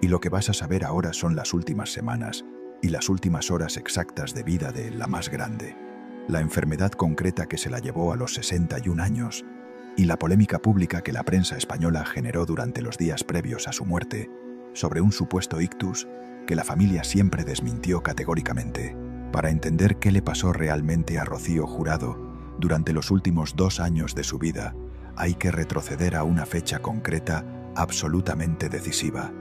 Speaker 1: Y lo que vas a saber ahora son las últimas semanas y las últimas horas exactas de vida de la más grande, la enfermedad concreta que se la llevó a los 61 años y la polémica pública que la prensa española generó durante los días previos a su muerte sobre un supuesto ictus que la familia siempre desmintió categóricamente. Para entender qué le pasó realmente a Rocío Jurado durante los últimos 2 años de su vida, hay que retroceder a una fecha concreta absolutamente decisiva: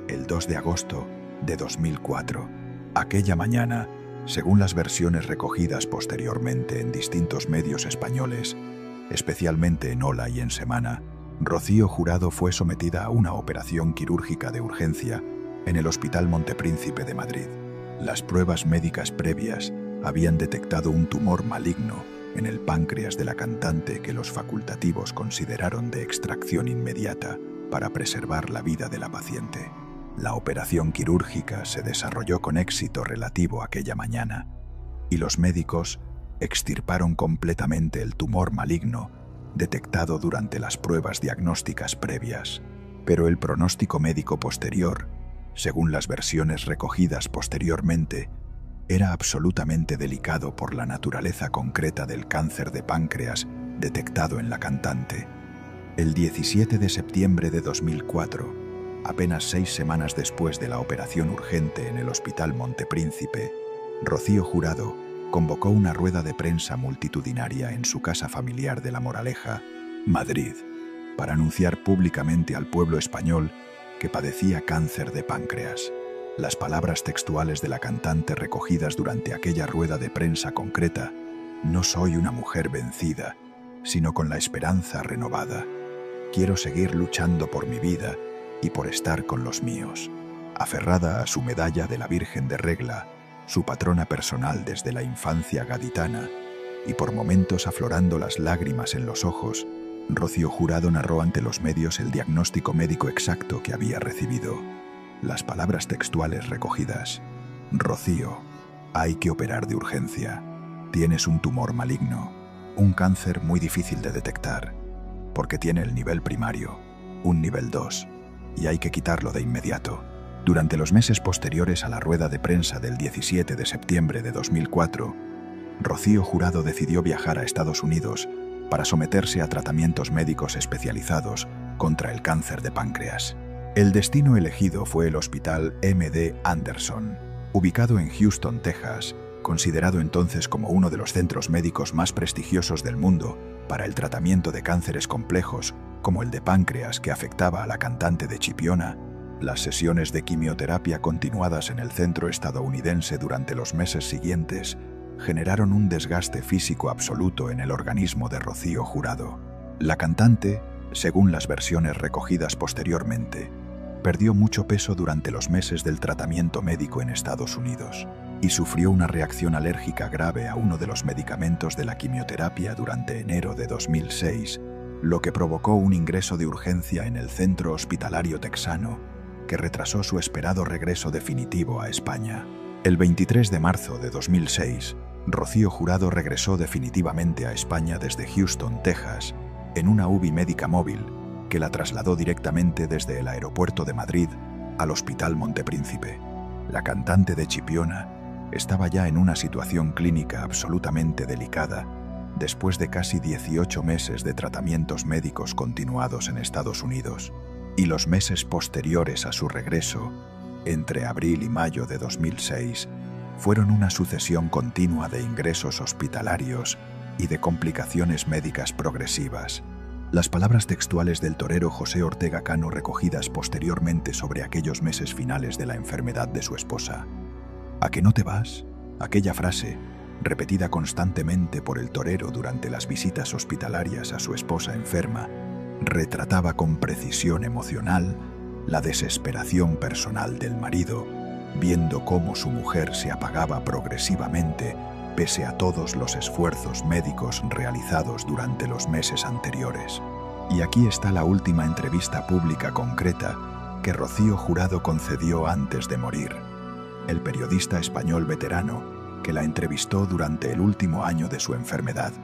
Speaker 1: el 2 de agosto de 2004. Aquella mañana, según las versiones recogidas posteriormente en distintos medios españoles, especialmente en Hola y en Semana, Rocío Jurado fue sometida a una operación quirúrgica de urgencia en el Hospital Montepríncipe de Madrid. Las pruebas médicas previas habían detectado un tumor maligno en el páncreas de la cantante que los facultativos consideraron de extracción inmediata para preservar la vida de la paciente. La operación quirúrgica se desarrolló con éxito relativo aquella mañana y los médicos extirparon completamente el tumor maligno detectado durante las pruebas diagnósticas previas. Pero el pronóstico médico posterior, según las versiones recogidas posteriormente, era absolutamente delicado por la naturaleza concreta del cáncer de páncreas detectado en la cantante. El 17 de septiembre de 2004, apenas 6 semanas después de la operación urgente en el Hospital Montepríncipe, Rocío Jurado convocó una rueda de prensa multitudinaria en su casa familiar de La Moraleja, Madrid, para anunciar públicamente al pueblo español que padecía cáncer de páncreas. Las palabras textuales de la cantante recogidas durante aquella rueda de prensa concreta: no soy una mujer vencida, sino con la esperanza renovada. Quiero seguir luchando por mi vida y por estar con los míos. Aferrada a su medalla de la Virgen de Regla, su patrona personal desde la infancia gaditana, y por momentos aflorando las lágrimas en los ojos, Rocío Jurado narró ante los medios el diagnóstico médico exacto que había recibido. Las palabras textuales recogidas: Rocío, hay que operar de urgencia. Tienes un tumor maligno, un cáncer muy difícil de detectar, porque tiene el nivel primario, un nivel 2, y hay que quitarlo de inmediato. Durante los meses posteriores a la rueda de prensa del 17 de septiembre de 2004, Rocío Jurado decidió viajar a Estados Unidos para someterse a tratamientos médicos especializados contra el cáncer de páncreas. El destino elegido fue el Hospital MD Anderson, ubicado en Houston, Texas, considerado entonces como uno de los centros médicos más prestigiosos del mundo para el tratamiento de cánceres complejos como el de páncreas que afectaba a la cantante de Chipiona. Las sesiones de quimioterapia continuadas en el centro estadounidense durante los meses siguientes generaron un desgaste físico absoluto en el organismo de Rocío Jurado. La cantante, según las versiones recogidas posteriormente, perdió mucho peso durante los meses del tratamiento médico en Estados Unidos y sufrió una reacción alérgica grave a uno de los medicamentos de la quimioterapia durante enero de 2006, lo que provocó un ingreso de urgencia en el centro hospitalario texano, que retrasó su esperado regreso definitivo a España. El 23 de marzo de 2006, Rocío Jurado regresó definitivamente a España desde Houston, Texas, en una UBI médica móvil que la trasladó directamente desde el aeropuerto de Madrid al Hospital Montepríncipe. La cantante de Chipiona estaba ya en una situación clínica absolutamente delicada después de casi 18 meses de tratamientos médicos continuados en Estados Unidos, y los meses posteriores a su regreso, entre abril y mayo de 2006, fueron una sucesión continua de ingresos hospitalarios y de complicaciones médicas progresivas. Las palabras textuales del torero José Ortega Cano recogidas posteriormente sobre aquellos meses finales de la enfermedad de su esposa. ¿A que no te vas? Aquella frase, repetida constantemente por el torero durante las visitas hospitalarias a su esposa enferma, retrataba con precisión emocional la desesperación personal del marido, viendo cómo su mujer se apagaba progresivamente pese a todos los esfuerzos médicos realizados durante los meses anteriores. Y aquí está la última entrevista pública concreta que Rocío Jurado concedió antes de morir. El periodista español veterano que la entrevistó durante el último año de su enfermedad,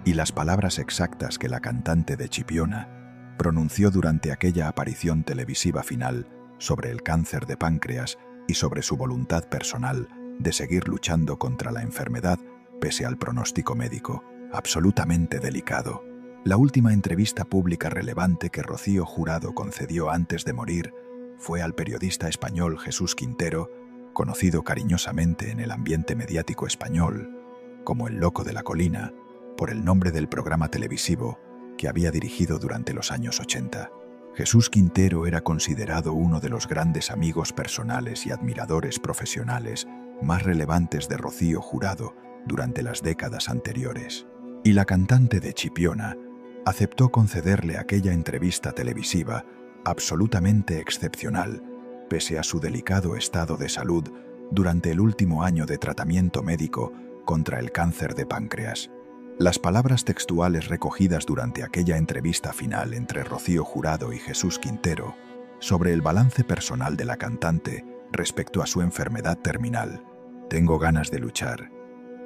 Speaker 1: y las palabras exactas que la cantante de Chipiona pronunció durante aquella aparición televisiva final sobre el cáncer de páncreas y sobre su voluntad personal de seguir luchando contra la enfermedad pese al pronóstico médico, absolutamente delicado. La última entrevista pública relevante que Rocío Jurado concedió antes de morir fue al periodista español Jesús Quintero, conocido cariñosamente en el ambiente mediático español como el Loco de la Colina, por el nombre del programa televisivo que había dirigido durante los años 80. Jesús Quintero era considerado uno de los grandes amigos personales y admiradores profesionales más relevantes de Rocío Jurado durante las décadas anteriores. Y la cantante de Chipiona aceptó concederle aquella entrevista televisiva absolutamente excepcional, pese a su delicado estado de salud durante el último año de tratamiento médico contra el cáncer de páncreas. Las palabras textuales recogidas durante aquella entrevista final entre Rocío Jurado y Jesús Quintero sobre el balance personal de la cantante respecto a su enfermedad terminal: tengo ganas de luchar,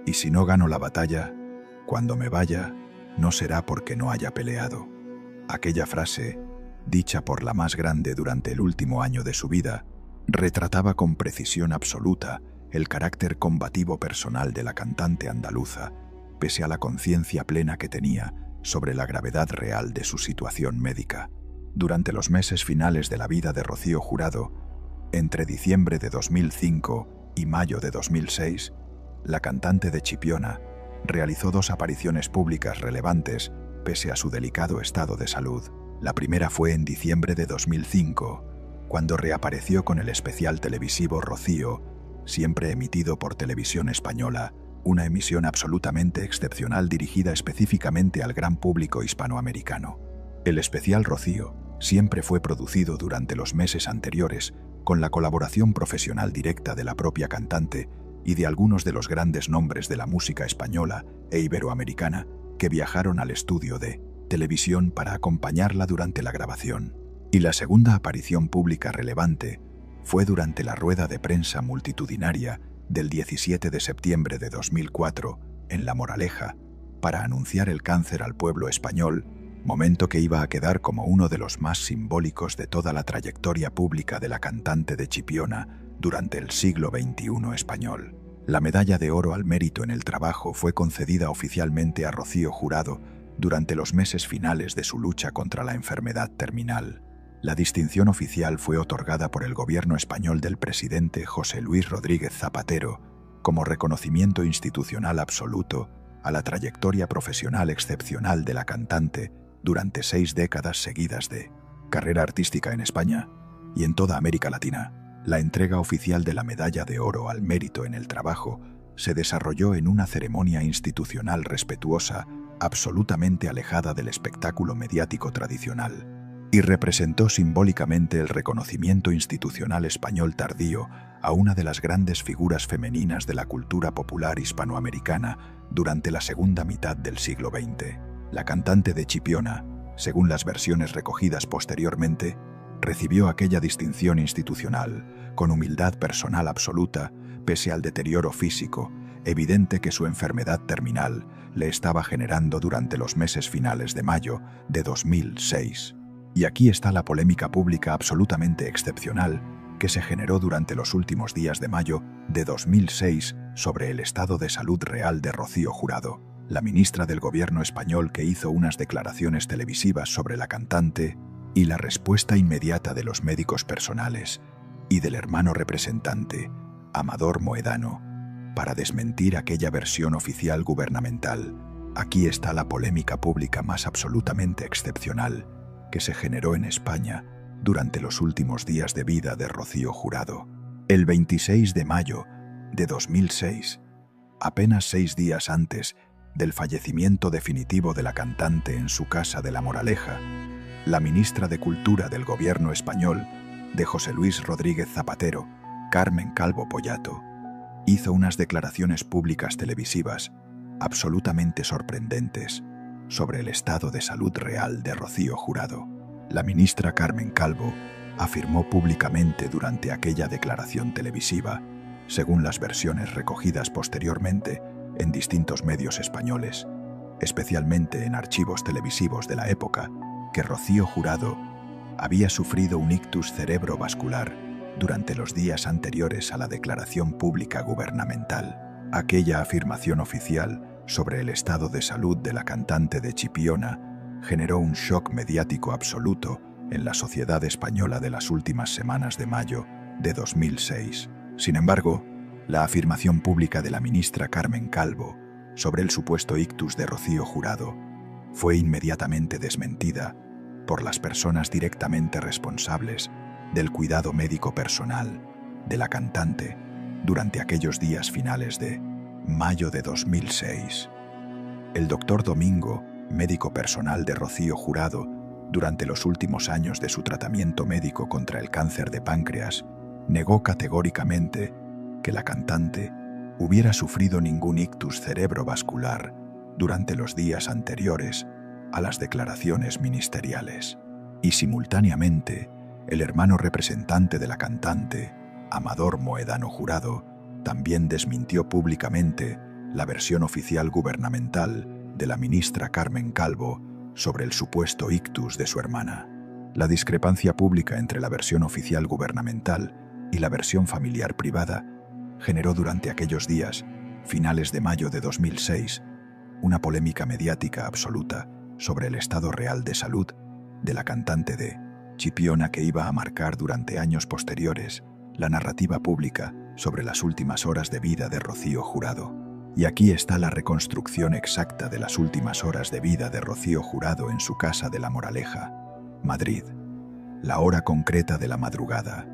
Speaker 1: y si no gano la batalla, cuando me vaya, no será porque no haya peleado. Aquella frase, dicha por la más grande durante el último año de su vida, retrataba con precisión absoluta el carácter combativo personal de la cantante andaluza, pese a la conciencia plena que tenía sobre la gravedad real de su situación médica. Durante los meses finales de la vida de Rocío Jurado, entre diciembre de 2005 y mayo de 2006, la cantante de Chipiona realizó 2 apariciones públicas relevantes pese a su delicado estado de salud. La primera fue en diciembre de 2005, cuando reapareció con el especial televisivo Rocío, siempre emitido por Televisión Española, una emisión absolutamente excepcional dirigida específicamente al gran público hispanoamericano. El especial Rocío siempre fue producido durante los meses anteriores con la colaboración profesional directa de la propia cantante y de algunos de los grandes nombres de la música española e iberoamericana que viajaron al estudio de televisión para acompañarla durante la grabación. Y la segunda aparición pública relevante fue durante la rueda de prensa multitudinaria del 17 de septiembre de 2004 en La Moraleja para anunciar el cáncer al pueblo español, momento que iba a quedar como uno de los más simbólicos de toda la trayectoria pública de la cantante de Chipiona durante el siglo XXI español. La medalla de oro al mérito en el trabajo fue concedida oficialmente a Rocío Jurado durante los meses finales de su lucha contra la enfermedad terminal. La distinción oficial fue otorgada por el gobierno español del presidente José Luis Rodríguez Zapatero como reconocimiento institucional absoluto a la trayectoria profesional excepcional de la cantante durante 6 décadas seguidas de carrera artística en España y en toda América Latina. La entrega oficial de la Medalla de Oro al Mérito en el Trabajo se desarrolló en una ceremonia institucional respetuosa, absolutamente alejada del espectáculo mediático tradicional, y representó simbólicamente el reconocimiento institucional español tardío a una de las grandes figuras femeninas de la cultura popular hispanoamericana durante la segunda mitad del siglo XX. La cantante de Chipiona, según las versiones recogidas posteriormente, recibió aquella distinción institucional con humildad personal absoluta, pese al deterioro físico, evidente que su enfermedad terminal le estaba generando durante los meses finales de mayo de 2006. Y aquí está la polémica pública absolutamente excepcional que se generó durante los últimos días de mayo de 2006 sobre el estado de salud real de Rocío Jurado, la ministra del gobierno español, que hizo unas declaraciones televisivas sobre la cantante, y la respuesta inmediata de los médicos personales y del hermano representante, Amador Moedano, para desmentir aquella versión oficial gubernamental. Aquí está la polémica pública más absolutamente excepcional que se generó en España durante los últimos días de vida de Rocío Jurado. El 26 de mayo de 2006, apenas 6 días antes del fallecimiento definitivo de la cantante en su casa de La Moraleja, la ministra de Cultura del gobierno español, de José Luis Rodríguez Zapatero, Carmen Calvo Pollato, hizo unas declaraciones públicas televisivas absolutamente sorprendentes sobre el estado de salud real de Rocío Jurado. La ministra Carmen Calvo afirmó públicamente durante aquella declaración televisiva, según las versiones recogidas posteriormente en distintos medios españoles, especialmente en archivos televisivos de la época, que Rocío Jurado había sufrido un ictus cerebrovascular durante los días anteriores a la declaración pública gubernamental. Aquella afirmación oficial sobre el estado de salud de la cantante de Chipiona generó un shock mediático absoluto en la sociedad española de las últimas semanas de mayo de 2006. Sin embargo, la afirmación pública de la ministra Carmen Calvo sobre el supuesto ictus de Rocío Jurado fue inmediatamente desmentida por las personas directamente responsables del cuidado médico personal de la cantante durante aquellos días finales de mayo de 2006. El doctor Domingo, médico personal de Rocío Jurado, durante los últimos años de su tratamiento médico contra el cáncer de páncreas, negó categóricamente que la cantante hubiera sufrido ningún ictus cerebrovascular durante los días anteriores a las declaraciones ministeriales. Y simultáneamente, el hermano representante de la cantante, Amador Moedano Jurado, también desmintió públicamente la versión oficial gubernamental de la ministra Carmen Calvo sobre el supuesto ictus de su hermana. La discrepancia pública entre la versión oficial gubernamental y la versión familiar privada generó durante aquellos días, finales de mayo de 2006, una polémica mediática absoluta sobre el estado real de salud de la cantante de Chipiona, que iba a marcar durante años posteriores la narrativa pública sobre las últimas horas de vida de Rocío Jurado. Y aquí está la reconstrucción exacta de las últimas horas de vida de Rocío Jurado en su casa de La Moraleja, Madrid. La hora concreta de la madrugada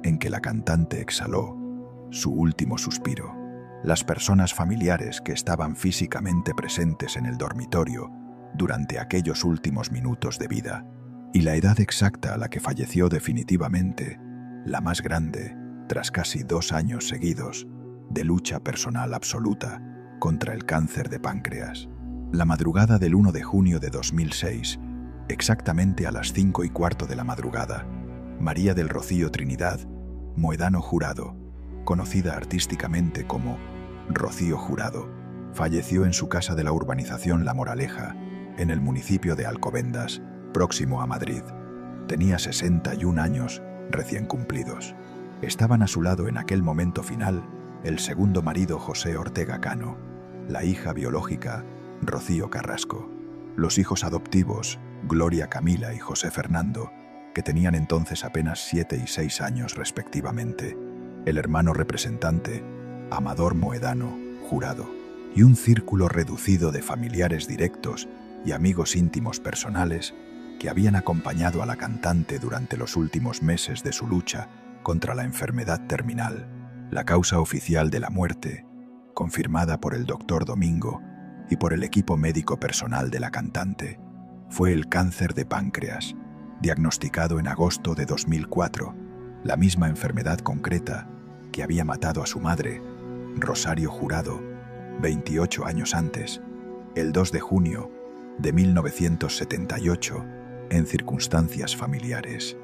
Speaker 1: en que la cantante exhaló su último suspiro. Las personas familiares que estaban físicamente presentes en el dormitorio durante aquellos últimos minutos de vida, y la edad exacta a la que falleció definitivamente, la más grande, tras casi 2 años seguidos de lucha personal absoluta contra el cáncer de páncreas. La madrugada del 1 de junio de 2006, exactamente a las 5:15 de la madrugada, María del Rocío Trinidad Moedano Jurado, conocida artísticamente como Rocío Jurado, falleció en su casa de la urbanización La Moraleja, en el municipio de Alcobendas, próximo a Madrid. Tenía 61 años recién cumplidos. Estaban a su lado en aquel momento final el segundo marido José Ortega Cano, la hija biológica Rocío Carrasco, Los hijos adoptivos, Gloria Camila y José Fernando, que tenían entonces apenas 7 y 6 años respectivamente, el hermano representante, Amador Moedano, Jurado, y un círculo reducido de familiares directos y amigos íntimos personales que habían acompañado a la cantante durante los últimos meses de su lucha contra la enfermedad terminal. La causa oficial de la muerte, confirmada por el doctor Domingo y por el equipo médico personal de la cantante, fue el cáncer de páncreas, diagnosticado en agosto de 2004, la misma enfermedad concreta que había matado a su madre, Rosario Jurado, 28 años antes, el 2 de junio de 1978, en circunstancias familiares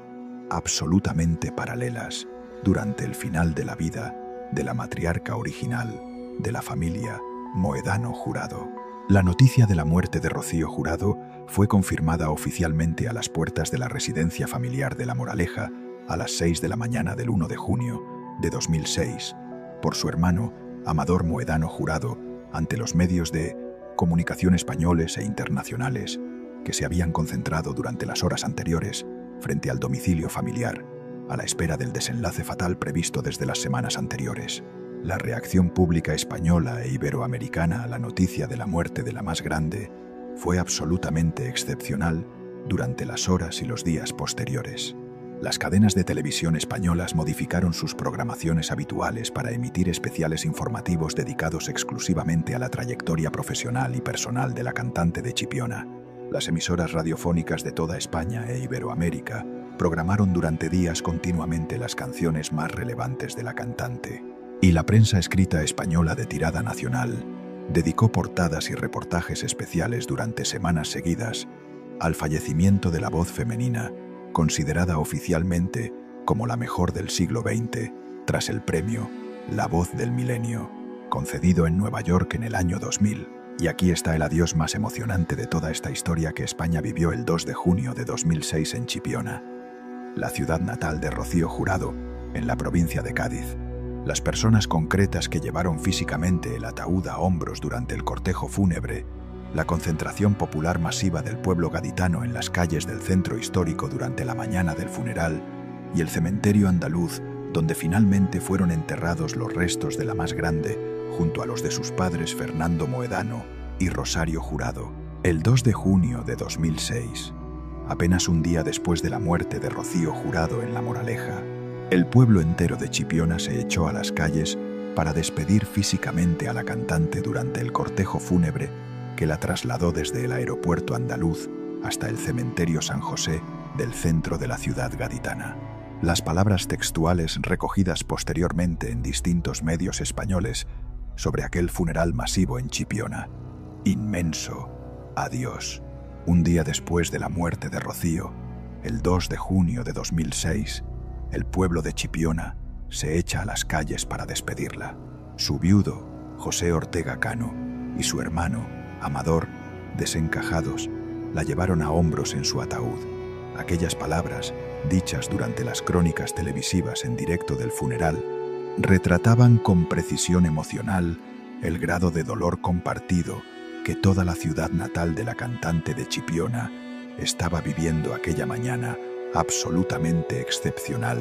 Speaker 1: absolutamente paralelas durante el final de la vida de la matriarca original de la familia Moedano Jurado. La noticia de la muerte de Rocío Jurado fue confirmada oficialmente a las puertas de la residencia familiar de La Moraleja a las 6 de la mañana del 1 de junio de 2006 por su hermano Amador Moedano Jurado ante los medios de comunicación españoles e internacionales que se habían concentrado durante las horas anteriores frente al domicilio familiar, a la espera del desenlace fatal previsto desde las semanas anteriores. La reacción pública española e iberoamericana a la noticia de la muerte de la más grande fue absolutamente excepcional durante las horas y los días posteriores. Las cadenas de televisión españolas modificaron sus programaciones habituales para emitir especiales informativos dedicados exclusivamente a la trayectoria profesional y personal de la cantante de Chipiona. Las emisoras radiofónicas de toda España e Iberoamérica programaron durante días continuamente las canciones más relevantes de la cantante. Y la prensa escrita española de tirada nacional dedicó portadas y reportajes especiales durante semanas seguidas al fallecimiento de la voz femenina, considerada oficialmente como la mejor del siglo XX, tras el premio La Voz del Milenio, concedido en Nueva York en el año 2000. Y aquí está el adiós más emocionante de toda esta historia que España vivió el 2 de junio de 2006 en Chipiona, la ciudad natal de Rocío Jurado, en la provincia de Cádiz. Las personas concretas que llevaron físicamente el ataúd a hombros durante el cortejo fúnebre, la concentración popular masiva del pueblo gaditano en las calles del centro histórico durante la mañana del funeral y el cementerio andaluz donde finalmente fueron enterrados los restos de la más grande junto a los de sus padres Fernando Moedano y Rosario Jurado. El 2 de junio de 2006, apenas un día después de la muerte de Rocío Jurado en La Moraleja, el pueblo entero de Chipiona se echó a las calles para despedir físicamente a la cantante durante el cortejo fúnebre que la trasladó desde el aeropuerto andaluz hasta el cementerio San José del centro de la ciudad gaditana. Las palabras textuales recogidas posteriormente en distintos medios españoles sobre aquel funeral masivo en Chipiona: inmenso adiós. Un día después de la muerte de Rocío, el 2 de junio de 2006, el pueblo de Chipiona se echa a las calles para despedirla. Su viudo, José Ortega Cano, y su hermano, Amador, desencajados, la llevaron a hombros en su ataúd. Aquellas palabras, dichas durante las crónicas televisivas en directo del funeral, retrataban con precisión emocional el grado de dolor compartido que toda la ciudad natal de la cantante de Chipiona estaba viviendo aquella mañana absolutamente excepcional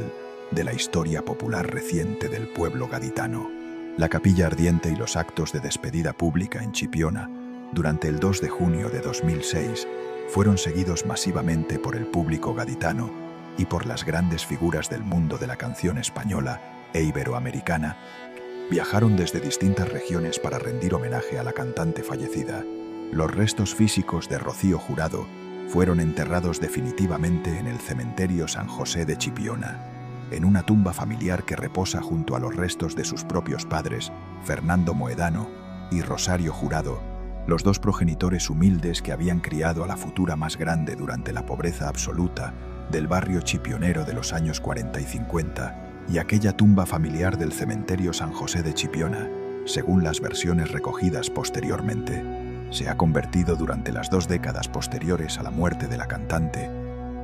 Speaker 1: de la historia popular reciente del pueblo gaditano. La capilla ardiente y los actos de despedida pública en Chipiona durante el 2 de junio de 2006 fueron seguidos masivamente por el público gaditano y por las grandes figuras del mundo de la canción española e iberoamericana. Viajaron desde distintas regiones para rendir homenaje a la cantante fallecida. Los restos físicos de Rocío Jurado fueron enterrados definitivamente en el cementerio San José de Chipiona, en una tumba familiar que reposa junto a los restos de sus propios padres, Fernando Moedano y Rosario Jurado, los dos progenitores humildes que habían criado a la futura más grande durante la pobreza absoluta del barrio chipionero de los años 40 y 50, y aquella tumba familiar del cementerio San José de Chipiona, según las versiones recogidas posteriormente, se ha convertido durante las 2 décadas posteriores a la muerte de la cantante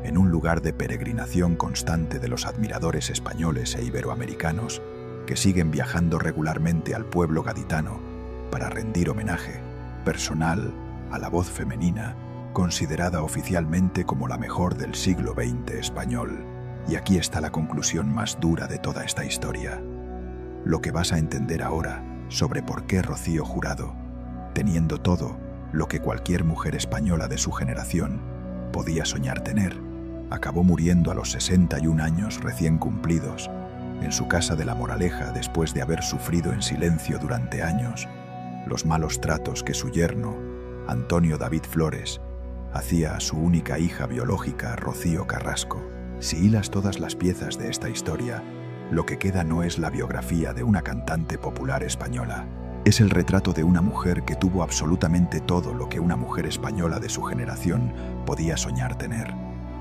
Speaker 1: en un lugar de peregrinación constante de los admiradores españoles e iberoamericanos que siguen viajando regularmente al pueblo gaditano para rendir homenaje personal a la voz femenina considerada oficialmente como la mejor del siglo XX español. Y aquí está la conclusión más dura de toda esta historia. Lo que vas a entender ahora sobre por qué Rocío Jurado, teniendo todo lo que cualquier mujer española de su generación podía soñar tener, acabó muriendo a los 61 años recién cumplidos en su casa de La Moraleja después de haber sufrido en silencio durante años los malos tratos que su yerno, Antonio David Flores, hacía a su única hija biológica, Rocío Carrasco. Si hilas todas las piezas de esta historia, lo que queda no es la biografía de una cantante popular española. Es el retrato de una mujer que tuvo absolutamente todo lo que una mujer española de su generación podía soñar tener.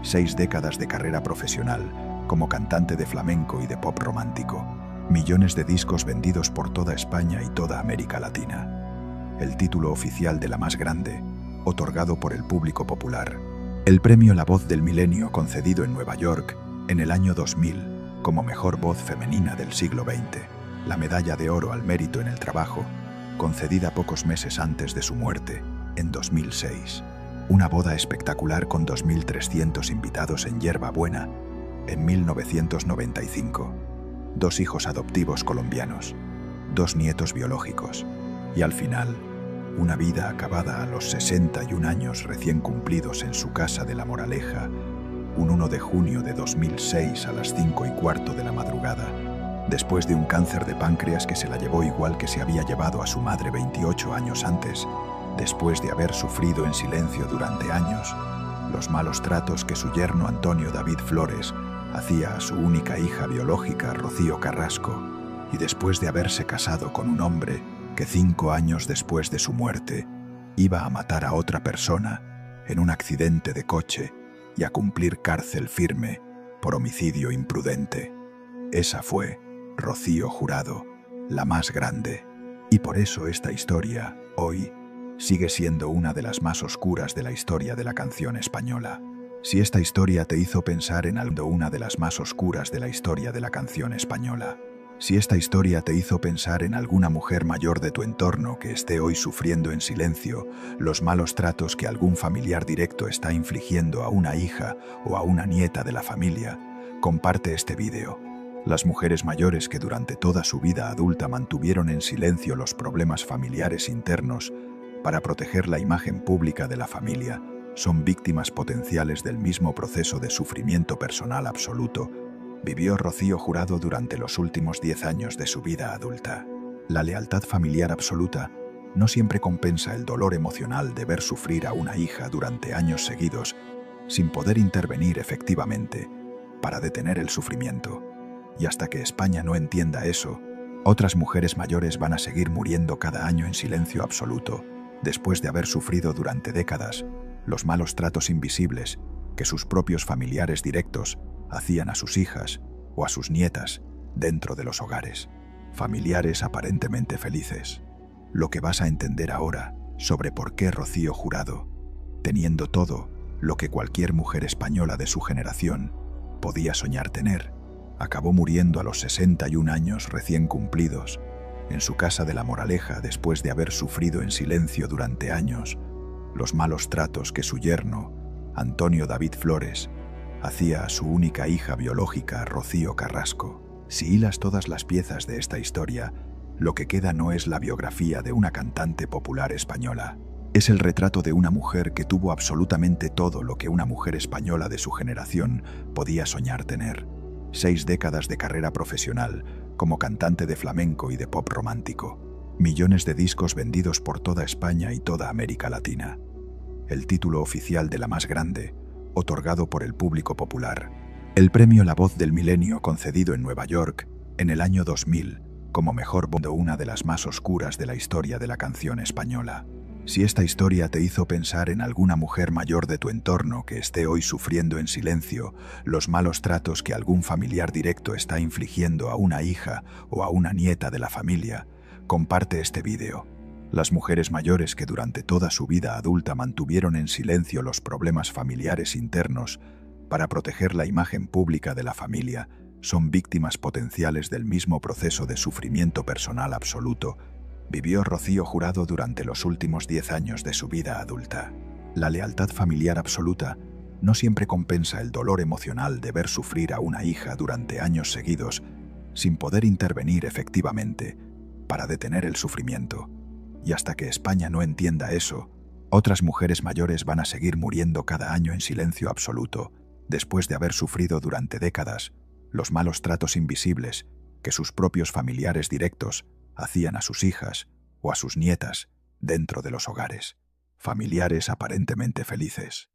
Speaker 1: 6 décadas de carrera profesional como cantante de flamenco y de pop romántico. Millones de discos vendidos por toda España y toda América Latina. El título oficial de la más grande, otorgado por el público popular. El premio La Voz del Milenio concedido en Nueva York en el año 2000 como mejor voz femenina del siglo XX. La medalla de oro al mérito en el trabajo, concedida pocos meses antes de su muerte, en 2006. Una boda espectacular con 2.300 invitados en Yerba Buena, en 1995. 2 hijos adoptivos colombianos, 2 nietos biológicos. Y al final, una vida acabada a los 61 años recién cumplidos en su casa de La Moraleja, un 1 de junio de 2006 a las 5:15 de la madrugada, después de un cáncer de páncreas que se la llevó igual que se había llevado a su madre 28 años antes, después de haber sufrido en silencio durante años los malos tratos que su yerno Antonio David Flores hacía a su única hija biológica, Rocío Carrasco, y después de haberse casado con un hombre que 5 años después de su muerte iba a matar a otra persona en un accidente de coche y a cumplir cárcel firme por homicidio imprudente. Esa fue Rocío Jurado, la más grande. Y por eso esta historia, hoy, sigue siendo una de las más oscuras de la historia de la canción española. Si esta historia te hizo pensar en algo, una de las más oscuras de la historia de la canción española. Si esta historia te hizo pensar en alguna mujer mayor de tu entorno que esté hoy sufriendo en silencio los malos tratos que algún familiar directo está infligiendo a una hija o a una nieta de la familia, comparte este vídeo. Las mujeres mayores que durante toda su vida adulta mantuvieron en silencio los problemas familiares internos para proteger la imagen pública de la familia son víctimas potenciales del mismo proceso de sufrimiento personal absoluto vivió Rocío Jurado durante los últimos 10 años de su vida adulta. La lealtad familiar absoluta no siempre compensa el dolor emocional de ver sufrir a una hija durante años seguidos sin poder intervenir efectivamente para detener el sufrimiento. Y hasta que España no entienda eso, otras mujeres mayores van a seguir muriendo cada año en silencio absoluto, después de haber sufrido durante décadas los malos tratos invisibles que sus propios familiares directos hacían a sus hijas o a sus nietas dentro de los hogares. Familiares aparentemente felices. Lo que vas a entender ahora sobre por qué Rocío Jurado, teniendo todo lo que cualquier mujer española de su generación podía soñar tener, acabó muriendo a los 61 años recién cumplidos en su casa de La Moraleja después de haber sufrido en silencio durante años los malos tratos que su yerno, Antonio David Flores, hacía a su única hija biológica, Rocío Carrasco. Si hilas todas las piezas de esta historia, lo que queda no es la biografía de una cantante popular española. Es el retrato de una mujer que tuvo absolutamente todo lo que una mujer española de su generación podía soñar tener. 6 décadas de carrera profesional como cantante de flamenco y de pop romántico. Millones de discos vendidos por toda España y toda América Latina. El título oficial de la más grande, otorgado por el público popular. El premio La Voz del Milenio concedido en Nueva York en el año 2000 como mejor voz, una de las más oscuras de la historia de la canción española. Si esta historia te hizo pensar en alguna mujer mayor de tu entorno que esté hoy sufriendo en silencio los malos tratos que algún familiar directo está infligiendo a una hija o a una nieta de la familia, comparte este vídeo. Las mujeres mayores que durante toda su vida adulta mantuvieron en silencio los problemas familiares internos para proteger la imagen pública de la familia son víctimas potenciales del mismo proceso de sufrimiento personal absoluto vivió Rocío Jurado durante los últimos 10 años de su vida adulta. La lealtad familiar absoluta no siempre compensa el dolor emocional de ver sufrir a una hija durante años seguidos sin poder intervenir efectivamente para detener el sufrimiento. Y hasta que España no entienda eso, otras mujeres mayores van a seguir muriendo cada año en silencio absoluto, después de haber sufrido durante décadas los malos tratos invisibles que sus propios familiares directos hacían a sus hijas o a sus nietas dentro de los hogares, familiares aparentemente felices.